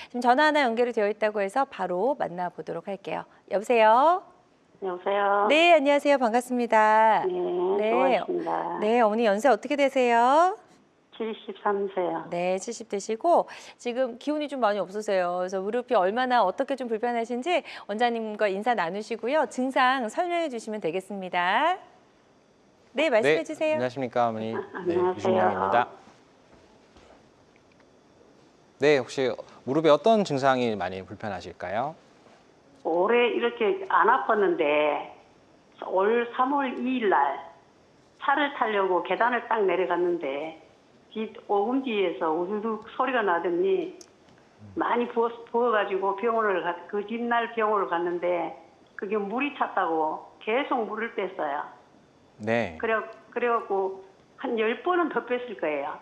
지금 전화 하나 연결이 되어 있다고 해서 바로 만나보도록 할게요. 여보세요?
여보세요?
네, 안녕하세요. 반갑습니다.
네, 고맙습니다.
네, 어머니 연세 어떻게 되세요?
73세요.
네, 70대시고 지금 기운이 좀 많이 없으세요. 그래서 무릎이 얼마나 어떻게 좀 불편하신지 원장님과 인사 나누시고요. 증상 설명해 주시면 되겠습니다. 네, 말씀해 주세요.
안녕하십니까, 어머니. 네,
안녕하세요.
유준영입니다. 네, 혹시 무릎에 어떤 증상이 많이 불편하실까요?
올해 이렇게 안 아팠는데 올 3월 2일 날 차를 타려고 계단을 딱 내려갔는데 뒷 오금지에서 우두둑 소리가 나더니 많이 부어가지고 그 뒷날 병원을 갔는데 그게 물이 찼다고 계속 물을 뺐어요.
네.
그래갖고 한 10번은 더 뺐을 거예요.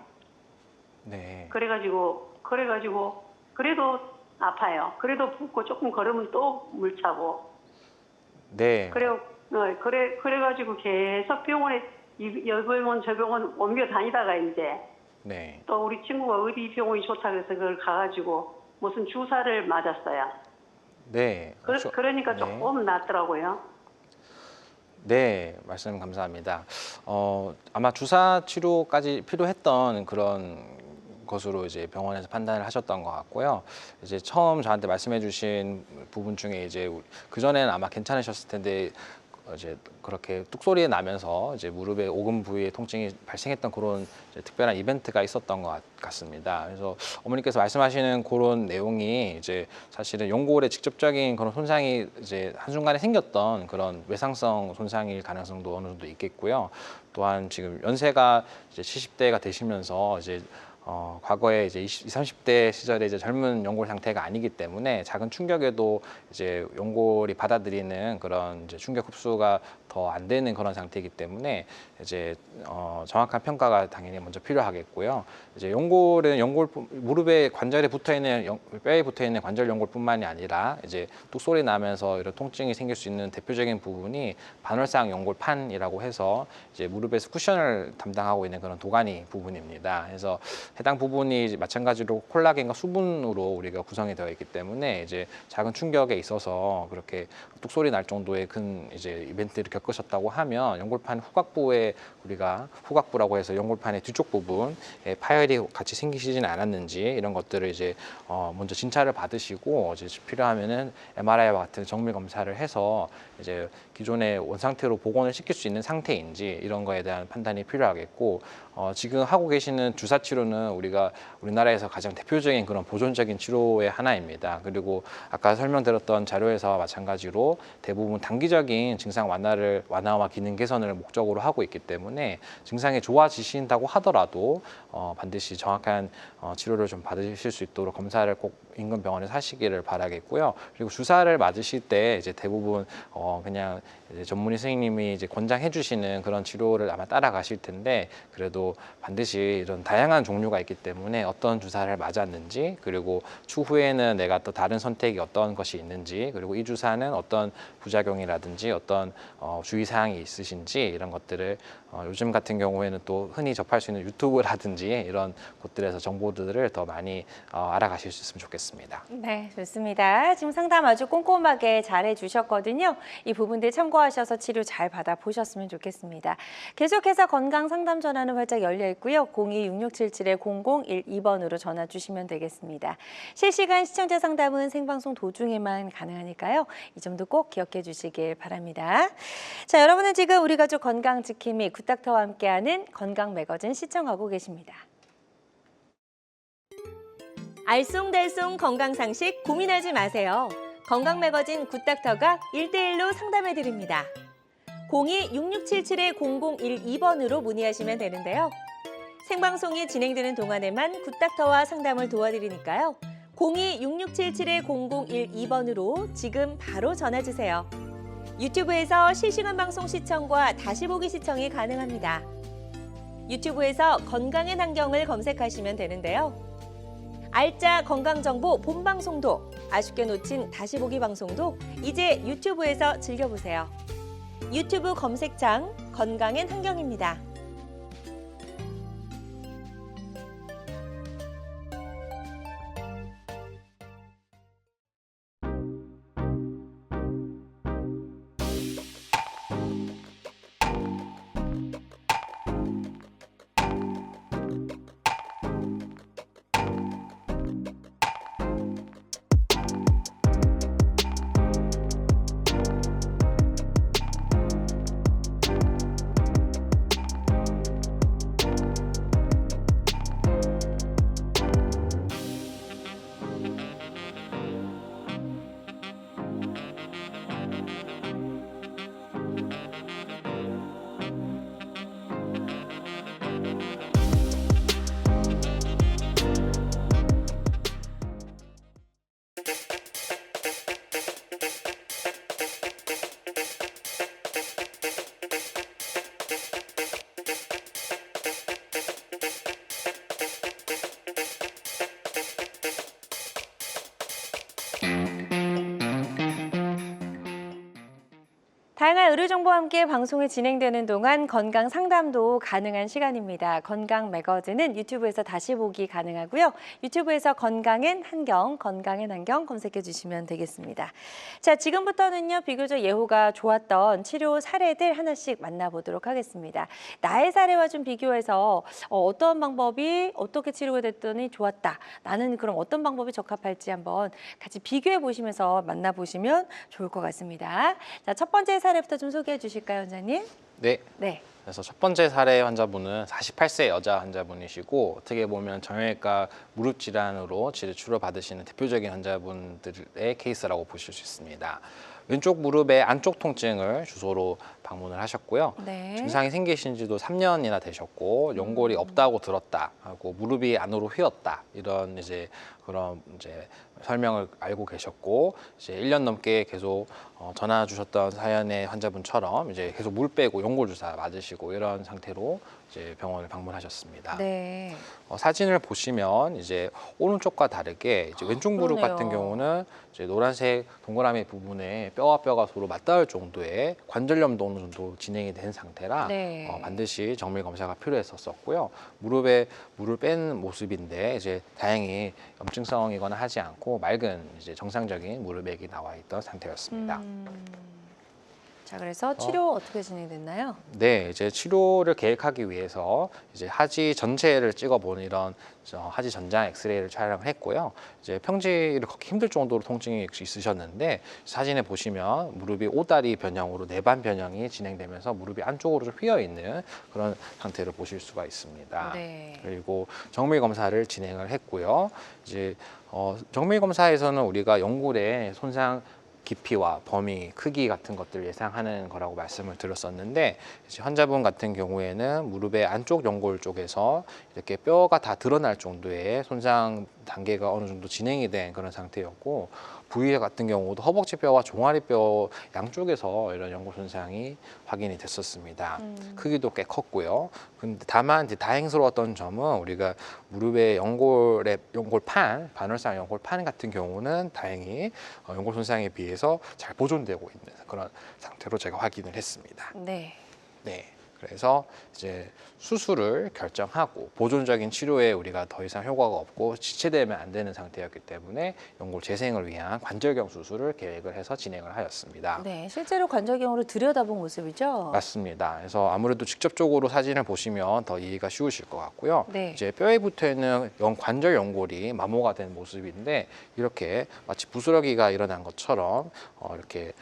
네.
그래가지고 그래도 아파요. 그래도 붓고 조금 걸으면 또 물 차고.
네.
그래가지고 계속 병원에 여병원 저 병원 옮겨 다니다가 이제
네.
또 우리 친구가 어디 병원이 좋다 그래서 그걸 가가지고 무슨 주사를 맞았어요.
네.
그러니까
네.
조금 낫더라고요.
네, 말씀 감사합니다. 아마 주사 치료까지 필요했던 그런 것으로 이제 병원에서 판단을 하셨던 것 같고요. 이제 처음 저한테 말씀해주신 부분 중에 이제 그 전에는 아마 괜찮으셨을 텐데 이제 그렇게 뚝소리 나면서 이제 무릎의 오금 부위에 통증이 발생했던 그런 이제 특별한 이벤트가 있었던 것 같습니다. 그래서 어머니께서 말씀하시는 그런 내용이 이제 사실은 연골에 직접적인 그런 손상이 이제 한순간에 생겼던 그런 외상성 손상일 가능성도 어느 정도 있겠고요. 또한 지금 연세가 이제 70대가 되시면서 이제 과거에 이제 20, 30대 시절에 이제 젊은 연골 상태가 아니기 때문에 작은 충격에도 이제 연골이 받아들이는 그런 이제 충격 흡수가 더 안 되는 그런 상태이기 때문에 이제 정확한 평가가 당연히 먼저 필요하겠고요. 이제 연골은 무릎에 관절에 붙어 있는 뼈에 붙어 있는 관절 연골뿐만이 아니라 이제 뚝소리 나면서 이런 통증이 생길 수 있는 대표적인 부분이 반월상 연골판이라고 해서 이제 무릎에서 쿠션을 담당하고 있는 그런 도가니 부분입니다. 그래서 해당 부분이 이제 마찬가지로 콜라겐과 수분으로 우리가 구성이 되어 있기 때문에 이제 작은 충격에 있어서 그렇게 뚝 소리 날 정도의 큰 이제 이벤트를 겪으셨다고 하면 연골판 후각부에 우리가 후각부라고 해서 연골판의 뒤쪽 부분에 파열이 같이 생기시지는 않았는지 이런 것들을 이제 먼저 진찰을 받으시고 이제 필요하면은 MRI와 같은 정밀 검사를 해서 이제 기존의 원상태로 복원을 시킬 수 있는 상태인지 이런 거에 대한 판단이 필요하겠고 지금 하고 계시는 주사 치료는 우리가 우리나라에서 가장 대표적인 그런 보존적인 치료의 하나입니다. 그리고 아까 설명드렸던 자료에서 마찬가지로 대부분 단기적인 증상 완화와 기능 개선을 목적으로 하고 있기 때문에 증상이 좋아지신다고 하더라도 반드시 정확한 치료를 좀 받으실 수 있도록 검사를 꼭 인근 병원에서 하시기를 바라겠고요. 그리고 주사를 맞으실 때 이제 대부분 그냥 이제 전문의 선생님이 이제 권장해 주시는 그런 치료를 아마 따라가실 텐데 그래도 반드시 이런 다양한 종류가 있기 때문에 어떤 주사를 맞았는지 그리고 추후에는 내가 또 다른 선택이 어떤 것이 있는지 그리고 이 주사는 어떤 부작용이라든지 어떤 주의사항이 있으신지 이런 것들을 요즘 같은 경우에는 또 흔히 접할 수 있는 유튜브라든지 이런 곳들에서 정보들을 더 많이 알아가실 수 있으면 좋겠습니다.
네, 좋습니다. 지금 상담 아주 꼼꼼하게 잘 해주셨거든요. 이 부분들 참고하셔서 치료 잘 받아보셨으면 좋겠습니다. 계속해서 건강 상담 전화는 활짝 열려 있고요. 02-6677-0012번으로 전화 주시면 되겠습니다. 실시간 시청자 상담은 생방송 도중에만 가능하니까요. 이 점도 꼭 기억해 주시길 바랍니다. 자, 여러분은 지금 우리 가족 건강 지킴이 굿닥터와 함께하는 건강 매거진 시청하고 계십니다. 알쏭달쏭 건강상식 고민하지 마세요. 건강 매거진 굿닥터가 1대1로 상담해 드립니다. 02-6677-0012번으로 문의하시면 되는데요. 생방송이 진행되는 동안에만 굿닥터와 상담을 도와드리니까요. 02-6677-0012번으로 지금 바로 전화 주세요. 유튜브에서 실시간 방송 시청과 다시 보기 시청이 가능합니다. 유튜브에서 건강의 환경을 검색하시면 되는데요. 알짜 건강정보 본방송도, 아쉽게 놓친 다시 보기 방송도 이제 유튜브에서 즐겨보세요. 유튜브 검색창 건강엔 환경입니다. 다양한 의료 정보와 함께 방송이 진행되는 동안 건강 상담도 가능한 시간입니다. 건강 매거진은 유튜브에서 다시 보기 가능하고요. 유튜브에서 건강엔 한경, 건강엔 한경 검색해 주시면 되겠습니다. 자, 지금부터는요, 비교적 예후가 좋았던 치료 사례들 하나씩 만나보도록 하겠습니다. 나의 사례와 좀 비교해서 어떤 방법이 어떻게 치료가 됐더니 좋았다. 나는 그럼 어떤 방법이 적합할지 한번 같이 비교해 보시면서 만나보시면 좋을 것 같습니다. 자, 첫 번째 사례부터 좀 소개해 주실까요, 원장님?
네.
네.
그래서 첫 번째 사례 환자분은 48세 여자 환자분이시고 어떻게 보면 정형외과 무릎 질환으로 치료 받으시는 대표적인 환자분들의 케이스라고 보실 수 있습니다. 왼쪽 무릎의 안쪽 통증을 주소로 방문을 하셨고요.
네.
증상이 생기신 지도 3년이나 되셨고 연골이 없다고 들었다 하고 무릎이 안으로 휘었다 이런 이제 그런 이제 설명을 알고 계셨고 이제 1년 넘게 계속 전화 주셨던 사연의 환자분처럼 이제 계속 물 빼고 연골 주사 맞으시고 이런 상태로 이제 병원을 방문하셨습니다.
네.
사진을 보시면 이제 오른쪽과 다르게 이제 왼쪽 무릎
그러네요.
같은 경우는 이제 노란색 동그라미 부분에 뼈와 뼈가 서로 맞닿을 정도의 관절염도 어느 정도 진행이 된 상태라
네.
반드시 정밀 검사가 필요했었고요. 무릎에 물을 뺀 모습인데 이제 다행히 염증성이거나 하지 않고 맑은 이제 정상적인 무릎액이 나와 있던 상태였습니다.
자, 그래서 치료 어떻게 진행됐나요?
네, 이제 치료를 계획하기 위해서 이제 하지 전체를 찍어보는 이런 하지 전장 엑스레이를 촬영을 했고요. 이제 평지를 걷기 힘들 정도로 통증이 있으셨는데 사진에 보시면 무릎이 오다리 변형으로 내반 변형이 진행되면서 무릎이 안쪽으로 좀 휘어 있는 그런 상태를 보실 수가 있습니다.
네.
그리고 정밀 검사를 진행을 했고요. 이제 정밀 검사에서는 우리가 연골의 손상 깊이와 범위, 크기 같은 것들을 예상하는 거라고 말씀을 드렸었는데 이제 환자분 같은 경우에는 무릎의 안쪽 연골 쪽에서 이렇게 뼈가 다 드러날 정도의 손상 단계가 어느 정도 진행이 된 그런 상태였고 부위 같은 경우도 허벅지뼈와 종아리뼈 양쪽에서 이런 연골 손상이 확인이 됐었습니다. 크기도 꽤 컸고요. 근데 다만 이제 다행스러웠던 점은 우리가 무릎의 연골판, 반월상 연골판 같은 경우는 다행히 연골 손상에 비해서 잘 보존되고 있는 그런 상태로 제가 확인을 했습니다.
네.
네. 그래서 이제 수술을 결정하고 보존적인 치료에 우리가 더 이상 효과가 없고 지체되면 안 되는 상태였기 때문에 연골 재생을 위한 관절경 수술을 계획을 해서 진행을 하였습니다.
네, 실제로 관절경으로 들여다본 모습이죠?
맞습니다. 그래서 아무래도 직접적으로 사진을 보시면 더 이해가 쉬우실 것 같고요.
네.
이제 뼈에 붙어 있는 관절 연골이 마모가 된 모습인데 이렇게 마치 부스러기가 일어난 것처럼 이렇게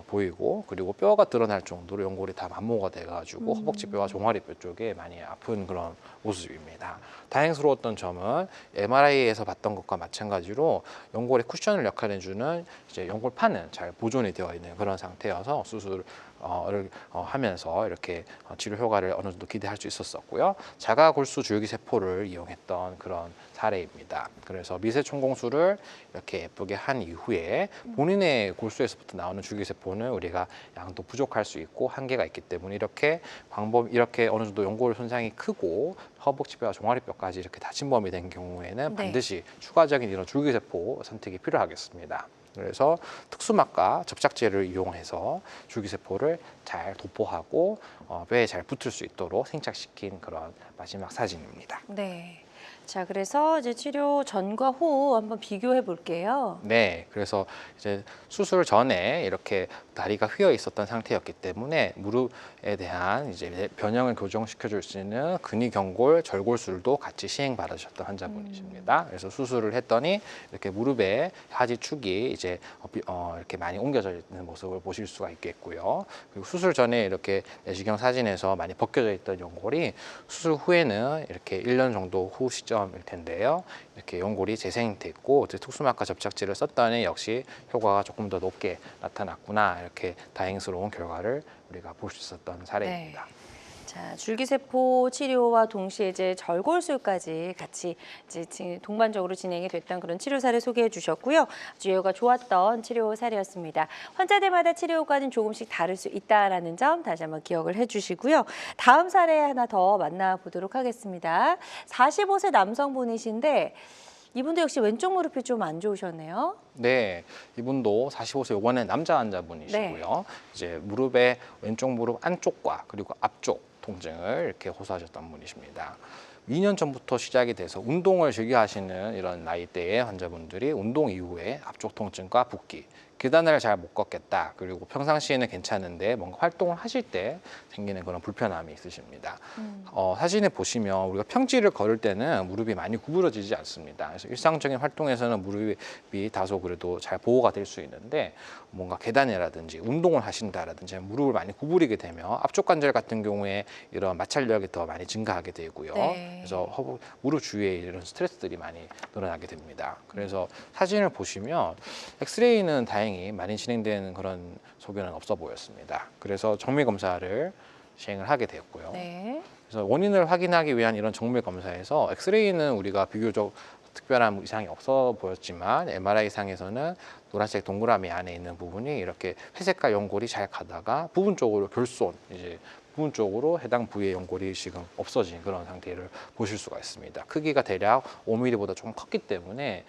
보이고 그리고 뼈가 드러날 정도로 연골이 다 마모가 돼가지고 허벅지뼈와 종아리뼈 쪽에 많이 아픈 그런 모습입니다. 다행스러웠던 점은 MRI에서 봤던 것과 마찬가지로 연골의 쿠션을 역할해주는 이제 연골판은 잘 보존이 되어 있는 그런 상태여서 수술을 하면서 이렇게 치료 효과를 어느 정도 기대할 수 있었었고요. 자가골수 줄기세포를 이용했던 그런 사례입니다. 그래서 미세천공술을 이렇게 예쁘게 한 이후에 본인의 골수에서부터 나오는 줄기세포는 우리가 양도 부족할 수 있고 한계가 있기 때문에 이렇게 어느 정도 연골 손상이 크고 허벅지뼈와 종아리뼈까지 이렇게 다친 범이 된 경우에는
네.
반드시 추가적인 이런 줄기세포 선택이 필요하겠습니다. 그래서 특수막과 접착제를 이용해서 줄기세포를 잘 도포하고 뼈에 잘 붙을 수 있도록 생착시킨 그런 마지막 사진입니다.
네. 자, 그래서 이제 치료 전과 후 한번 비교해 볼게요.
네, 그래서 이제 수술 전에 이렇게 다리가 휘어 있었던 상태였기 때문에 무릎에 대한 이제 변형을 교정시켜 줄 수 있는 근위경골 절골술도 같이 시행 받으셨던 환자분이십니다. 그래서 수술을 했더니 이렇게 무릎에 하지축이 이제 이렇게 많이 옮겨져 있는 모습을 보실 수가 있겠고요. 그리고 수술 전에 이렇게 내시경 사진에서 많이 벗겨져 있던 연골이 수술 후에는 이렇게 1년 정도 후 시점일 텐데요. 이렇게 연골이 재생됐고 특수막과 접착제를 썼더니 역시 효과가 조금 더 높게 나타났구나 이렇게 다행스러운 결과를 우리가 볼 수 있었던 사례입니다.
네. 자, 줄기세포 치료와 동시에 이제 절골술까지 같이 이제 동반적으로 진행이 됐던 그런 치료 사례 소개해 주셨고요. 아주 효과가 좋았던 치료 사례였습니다. 환자들마다 치료 효과는 조금씩 다를 수 있다라는 점 다시 한번 기억을 해 주시고요. 다음 사례 하나 더 만나보도록 하겠습니다. 45세 남성분이신데 이분도 역시 왼쪽 무릎이 좀 안 좋으셨네요.
네, 이분도 45세 이번에 남자 환자분이시고요. 이제 무릎의 왼쪽 무릎 안쪽과 그리고 앞쪽 통증을 이렇게 호소하셨던 분이십니다. 2년 전부터 시작이 돼서 운동을 즐겨 하시는 이런 나이대의 환자분들이 운동 이후에 앞쪽 통증과 붓기, 계단을 잘 못 걷겠다. 그리고 평상시에는 괜찮은데 뭔가 활동을 하실 때 생기는 그런 불편함이 있으십니다. 사진에 보시면 우리가 평지를 걸을 때는 무릎이 많이 구부러지지 않습니다. 그래서 일상적인 활동에서는 무릎이 다소 그래도 잘 보호가 될 수 있는데 뭔가 계단이라든지 운동을 하신다라든지 무릎을 많이 구부리게 되면 앞쪽 관절 같은 경우에 이런 마찰력이 더 많이 증가하게 되고요.
네.
그래서 무릎 주위에 이런 스트레스들이 많이 늘어나게 됩니다. 그래서 사진을 보시면 엑스레이는 다행히 많이 진행된 그런 소견은 없어 보였습니다. 그래서 정밀 검사를 시행을 하게 되었고요.
네.
그래서 원인을 확인하기 위한 이런 정밀 검사에서 엑스레이는 우리가 비교적 특별한 이상이 없어 보였지만 MRI 상에서는 노란색 동그라미 안에 있는 부분이 이렇게 회색깔 연골이 잘 가다가 부분적으로 결손, 이제 부분적으로 해당 부위의 연골이 지금 없어진 그런 상태를 보실 수가 있습니다. 크기가 대략 5mm보다 조금 컸기 때문에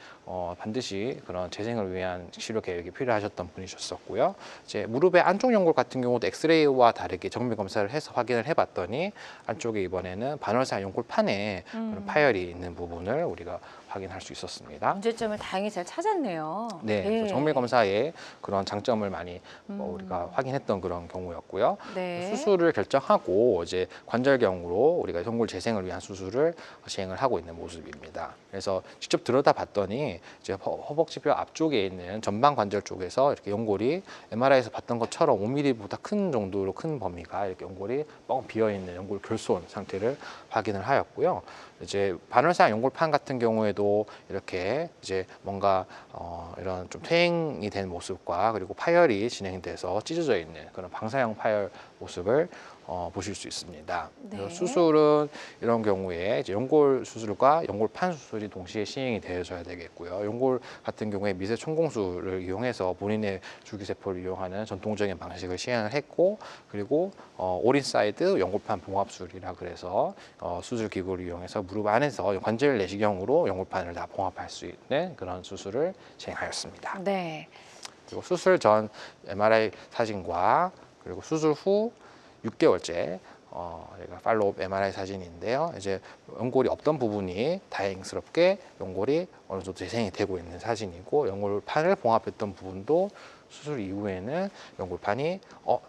반드시 그런 재생을 위한 치료 계획이 필요하셨던 분이셨었고요. 이제 무릎의 안쪽 연골 같은 경우도 엑스레이와 다르게 정밀 검사를 해서 확인을 해봤더니 안쪽에 이번에는 반월사 연골판에 그런 파열이 있는 부분을 우리가 확인할 수 있었습니다.
문제점을 다행히 잘 찾았네요.
네, 그래서 정밀 검사에 그런 장점을 많이 우리가 확인했던 그런 경우였고요.
네.
수술을 결정하고 이제 관절경으로 우리가 연골 재생을 위한 수술을 시행을 하고 있는 모습입니다. 그래서 직접 들여다봤더니 이제 허벅지뼈 앞쪽에 있는 전방 관절 쪽에서 이렇게 연골이 MRI에서 봤던 것처럼 5mm보다 큰 정도로 큰 범위가 이렇게 연골이 뻥 비어 있는 연골 결손 상태를 확인을 하였고요. 이제 반월사 연골판 같은 경우에도 이렇게 이제 뭔가 이런 좀 퇴행이 된 모습과 그리고 파열이 진행돼서 찢어져 있는 그런 방사형 파열 모습을 보실 수 있습니다.
네.
그래서 수술은 이런 경우에 이제 연골 수술과 연골판 수술이 동시에 시행이 되어져야 되겠고요. 연골 같은 경우에 미세 천공술을 이용해서 본인의 줄기세포를 이용하는 전통적인 방식을 시행을 했고, 그리고 올인사이드 연골판 봉합술이라 그래서 수술 기구를 이용해서 무릎 안에서 관절 내시경으로 연골판을 다 봉합할 수 있는 그런 수술을 시행하였습니다.
네.
그리고 수술 전 MRI 사진과 그리고 수술 후 6개월째 저희가 팔로우업 MRI 사진인데요. 이제 연골이 없던 부분이 다행스럽게 연골이 어느 정도 재생이 되고 있는 사진이고, 연골판을 봉합했던 부분도 수술 이후에는 연골판이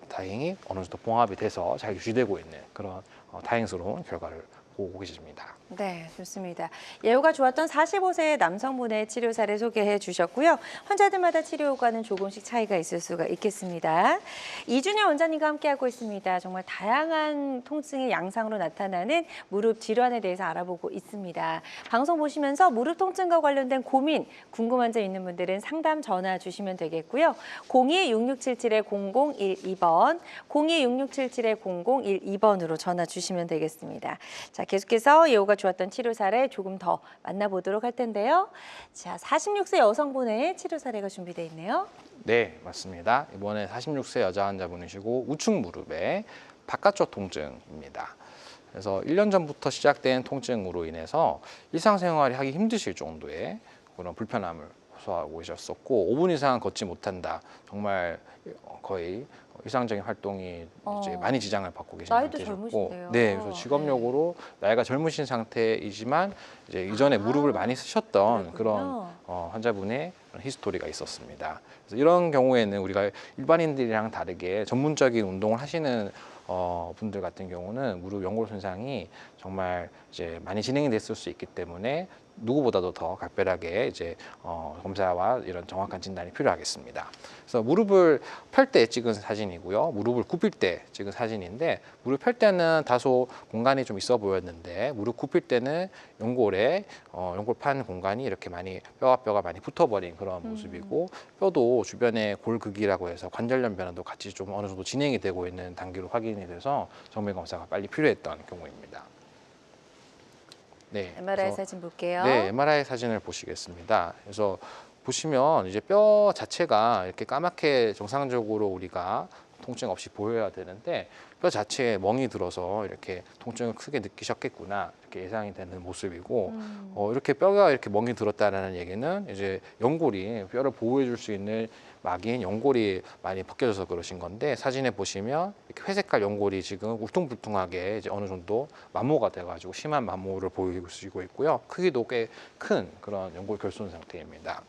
다행히 어느 정도 봉합이 돼서 잘 유지되고 있는 그런 다행스러운 결과를 보고 계십니다.
네, 좋습니다. 예후가 좋았던 45세의 남성분의 치료 사례 소개해 주셨고요. 환자들마다 치료 효과는 조금씩 차이가 있을 수가 있겠습니다. 이준현 원장님과 함께하고 있습니다. 정말 다양한 통증의 양상으로 나타나는 무릎 질환에 대해서 알아보고 있습니다. 방송 보시면서 무릎 통증과 관련된 고민, 궁금한 점 있는 분들은 상담 전화 주시면 되겠고요. 02-6677-0012번, 02-6677-0012번으로 전화 주시면 되겠습니다. 자, 계속해서 예후가 좋았던 치료 사례 조금 더 만나보도록 할 텐데요. 자, 46세 여성분의 치료 사례가 준비되어 있네요.
네, 맞습니다. 이번에 46세 여자 환자분이시고 우측 무릎의 바깥쪽 통증입니다. 그래서 1년 전부터 시작된 통증으로 인해서 일상생활이 하기 힘드실 정도의 그런 불편함을 호소하고 계셨었고, 5분 이상 걷지 못한다. 정말 거의 일상적인 활동이 이제 많이 지장을 받고 계신
나이도
상태셨고,
젊으신데요.
네, 그래서 직업력으로 나이가 젊으신 상태이지만 이제 이전에 무릎을 많이 쓰셨던
그렇군요.
그런 환자분의 그런 히스토리가 있었습니다. 그래서 이런 경우에는 우리가 일반인들이랑 다르게 전문적인 운동을 하시는 분들 같은 경우는 무릎 연골 손상이 정말 이제 많이 진행이 됐을 수 있기 때문에 누구보다도 더 각별하게 이제 검사와 이런 정확한 진단이 필요하겠습니다. 그래서 무릎을 펼 때 찍은 사진이고요. 무릎을 굽힐 때 찍은 사진인데, 무릎 펼 때는 다소 공간이 좀 있어 보였는데, 무릎 굽힐 때는 연골에 연골판 공간이 이렇게 많이 뼈가 많이 붙어버린 그런 모습이고, 뼈도 주변에 골극이라고 해서 관절염 변화도 같이 좀 어느 정도 진행이 되고 있는 단계로 확인이 돼서 정밀 검사가 빨리 필요했던 경우입니다. 네,
MRI
그래서
사진 볼게요.
네, MRI 사진을 보시겠습니다. 그래서 보시면 이제 뼈 자체가 이렇게 까맣게 정상적으로 우리가 통증 없이 보여야 되는데, 뼈 자체에 멍이 들어서 이렇게 통증을 크게 느끼셨겠구나, 이렇게 예상이 되는 모습이고, 이렇게 뼈가 이렇게 멍이 들었다는 얘기는 이제 연골이 뼈를 보호해 줄 수 있는 막인 연골이 많이 벗겨져서 그러신 건데, 사진에 보시면 이렇게 회색깔 연골이 지금 울퉁불퉁하게 이제 어느 정도 마모가 돼가지고 심한 마모를 보이고 있고요. 크기도 꽤 큰 그런 연골 결손 상태입니다.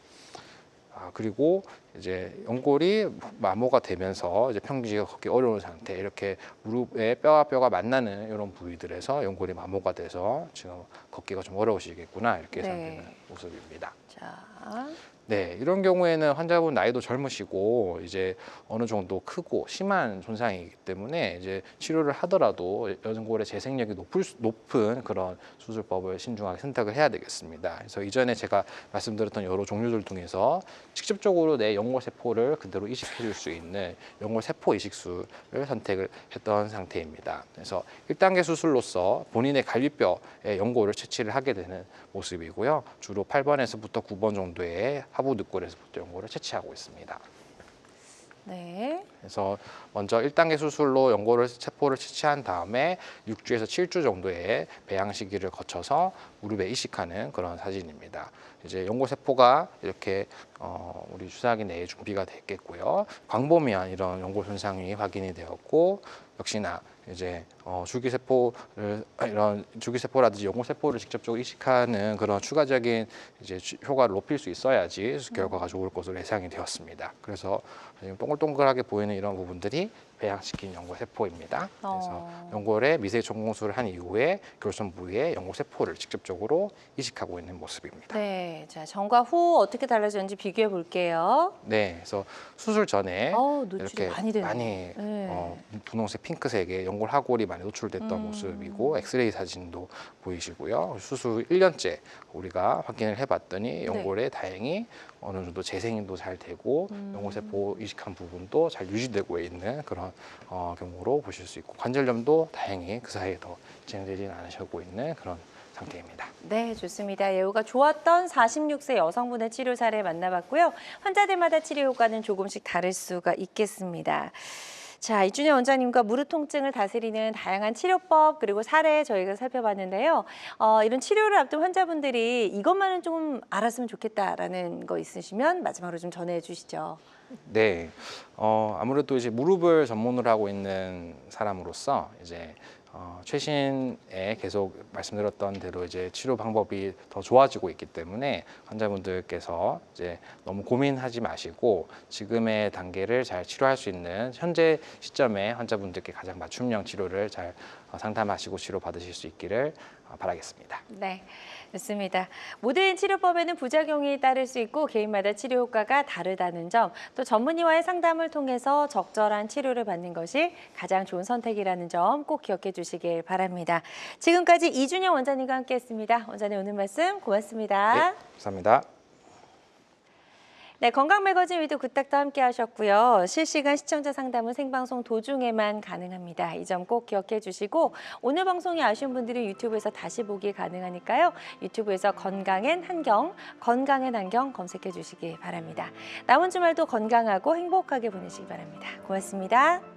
그리고 이제 연골이 마모가 되면서 이제 평지가 걷기 어려운 상태, 이렇게 무릎에 뼈와 뼈가 만나는 이런 부위들에서 연골이 마모가 돼서 지금 걷기가 좀 어려우시겠구나, 이렇게 예상되는 모습입니다.
자,
네, 이런 경우에는 환자분 나이도 젊으시고 이제 어느 정도 크고 심한 손상이기 때문에 이제 치료를 하더라도 연골의 재생력이 높은 그런 수술법을 신중하게 선택을 해야 되겠습니다. 그래서 이전에 제가 말씀드렸던 여러 종류들 중에서 직접적으로 내 연골 세포를 그대로 이식해 줄 수 있는 연골 세포 이식술을 선택을 했던 상태입니다. 그래서 1단계 수술로서 본인의 갈비뼈에 연골을 채취를 하게 되는 모습이고요. 주로 8번에서부터 9번 정도의 하부 늑골에서부터 연골을 채취하고 있습니다.
네.
그래서 먼저 1단계 수술로 연골을 세포를 채취한 다음에 6주에서 7주 정도의 배양 시기를 거쳐서 무릎에 이식하는 그런 사진입니다. 이제 연골 세포가 이렇게 우리 주사기 내에 준비가 됐겠고요. 광범위한 이런 연골 손상이 확인이 되었고 역시나 이제 줄기세포라든지 연골세포를 직접적으로 이식하는 그런 추가적인 이제 효과를 높일 수 있어야지 결과가 좋을 것으로 예상이 되었습니다. 그래서 지금 동글동글하게 보이는 이런 부분들이 배양시킨 연골세포입니다. 그래서 연골에 미세 전공술을 한 이후에 결손 부위에 연골세포를 직접적으로 이식하고 있는 모습입니다.
네. 자, 전과 후 어떻게 달라졌는지 비교해 볼게요.
네, 그래서 수술 전에
노출이
이렇게
많이 되네요.
많이
네.
분홍색, 핑크색의 연골 하골이 많이 노출됐던 모습이고 엑스레이 사진도 보이시고요. 수술 1년째 우리가 확인을 해봤더니 연골에 다행히 어느 정도 재생도 잘 되고 연골세포 이식한 부분도 잘 유지되고 있는 그런 경우로 보실 수 있고 관절염도 다행히 그 사이에 더 진행되지는 않으시고 있는 그런 상태입니다.
네, 좋습니다. 예후가 좋았던 46세 여성분의 치료 사례 만나봤고요. 환자들마다 치료 효과는 조금씩 다를 수가 있겠습니다. 자, 이준현 원장님과 무릎 통증을 다스리는 다양한 치료법 그리고 사례 저희가 살펴봤는데요. 이런 치료를 앞둔 환자분들이 이것만은 좀 알았으면 좋겠다라는 거 있으시면 마지막으로 좀 전해 주시죠.
네, 아무래도 이제 무릎을 전문으로 하고 있는 사람으로서 이제 최신에 계속 말씀드렸던 대로 이제 치료 방법이 더 좋아지고 있기 때문에 환자분들께서 이제 너무 고민하지 마시고 지금의 단계를 잘 치료할 수 있는 현재 시점에 환자분들께 가장 맞춤형 치료를 잘 상담하시고 치료 받으실 수 있기를 바라겠습니다.
네, 좋습니다. 모든 치료법에는 부작용이 따를 수 있고 개인마다 치료 효과가 다르다는 점, 또 전문의와의 상담을 통해서 적절한 치료를 받는 것이 가장 좋은 선택이라는 점 꼭 기억해 주시길 바랍니다. 지금까지 이준현 원장님과 함께했습니다. 원장님 오늘 말씀 고맙습니다.
네, 감사합니다.
네, 건강매거진 위드 굿닥터 함께 하셨고요. 실시간 시청자 상담은 생방송 도중에만 가능합니다. 이 점 꼭 기억해 주시고 오늘 방송이 아쉬운 분들은 유튜브에서 다시 보기 가능하니까요. 유튜브에서 건강엔 한경 검색해 주시기 바랍니다. 남은 주말도 건강하고 행복하게 보내시기 바랍니다. 고맙습니다.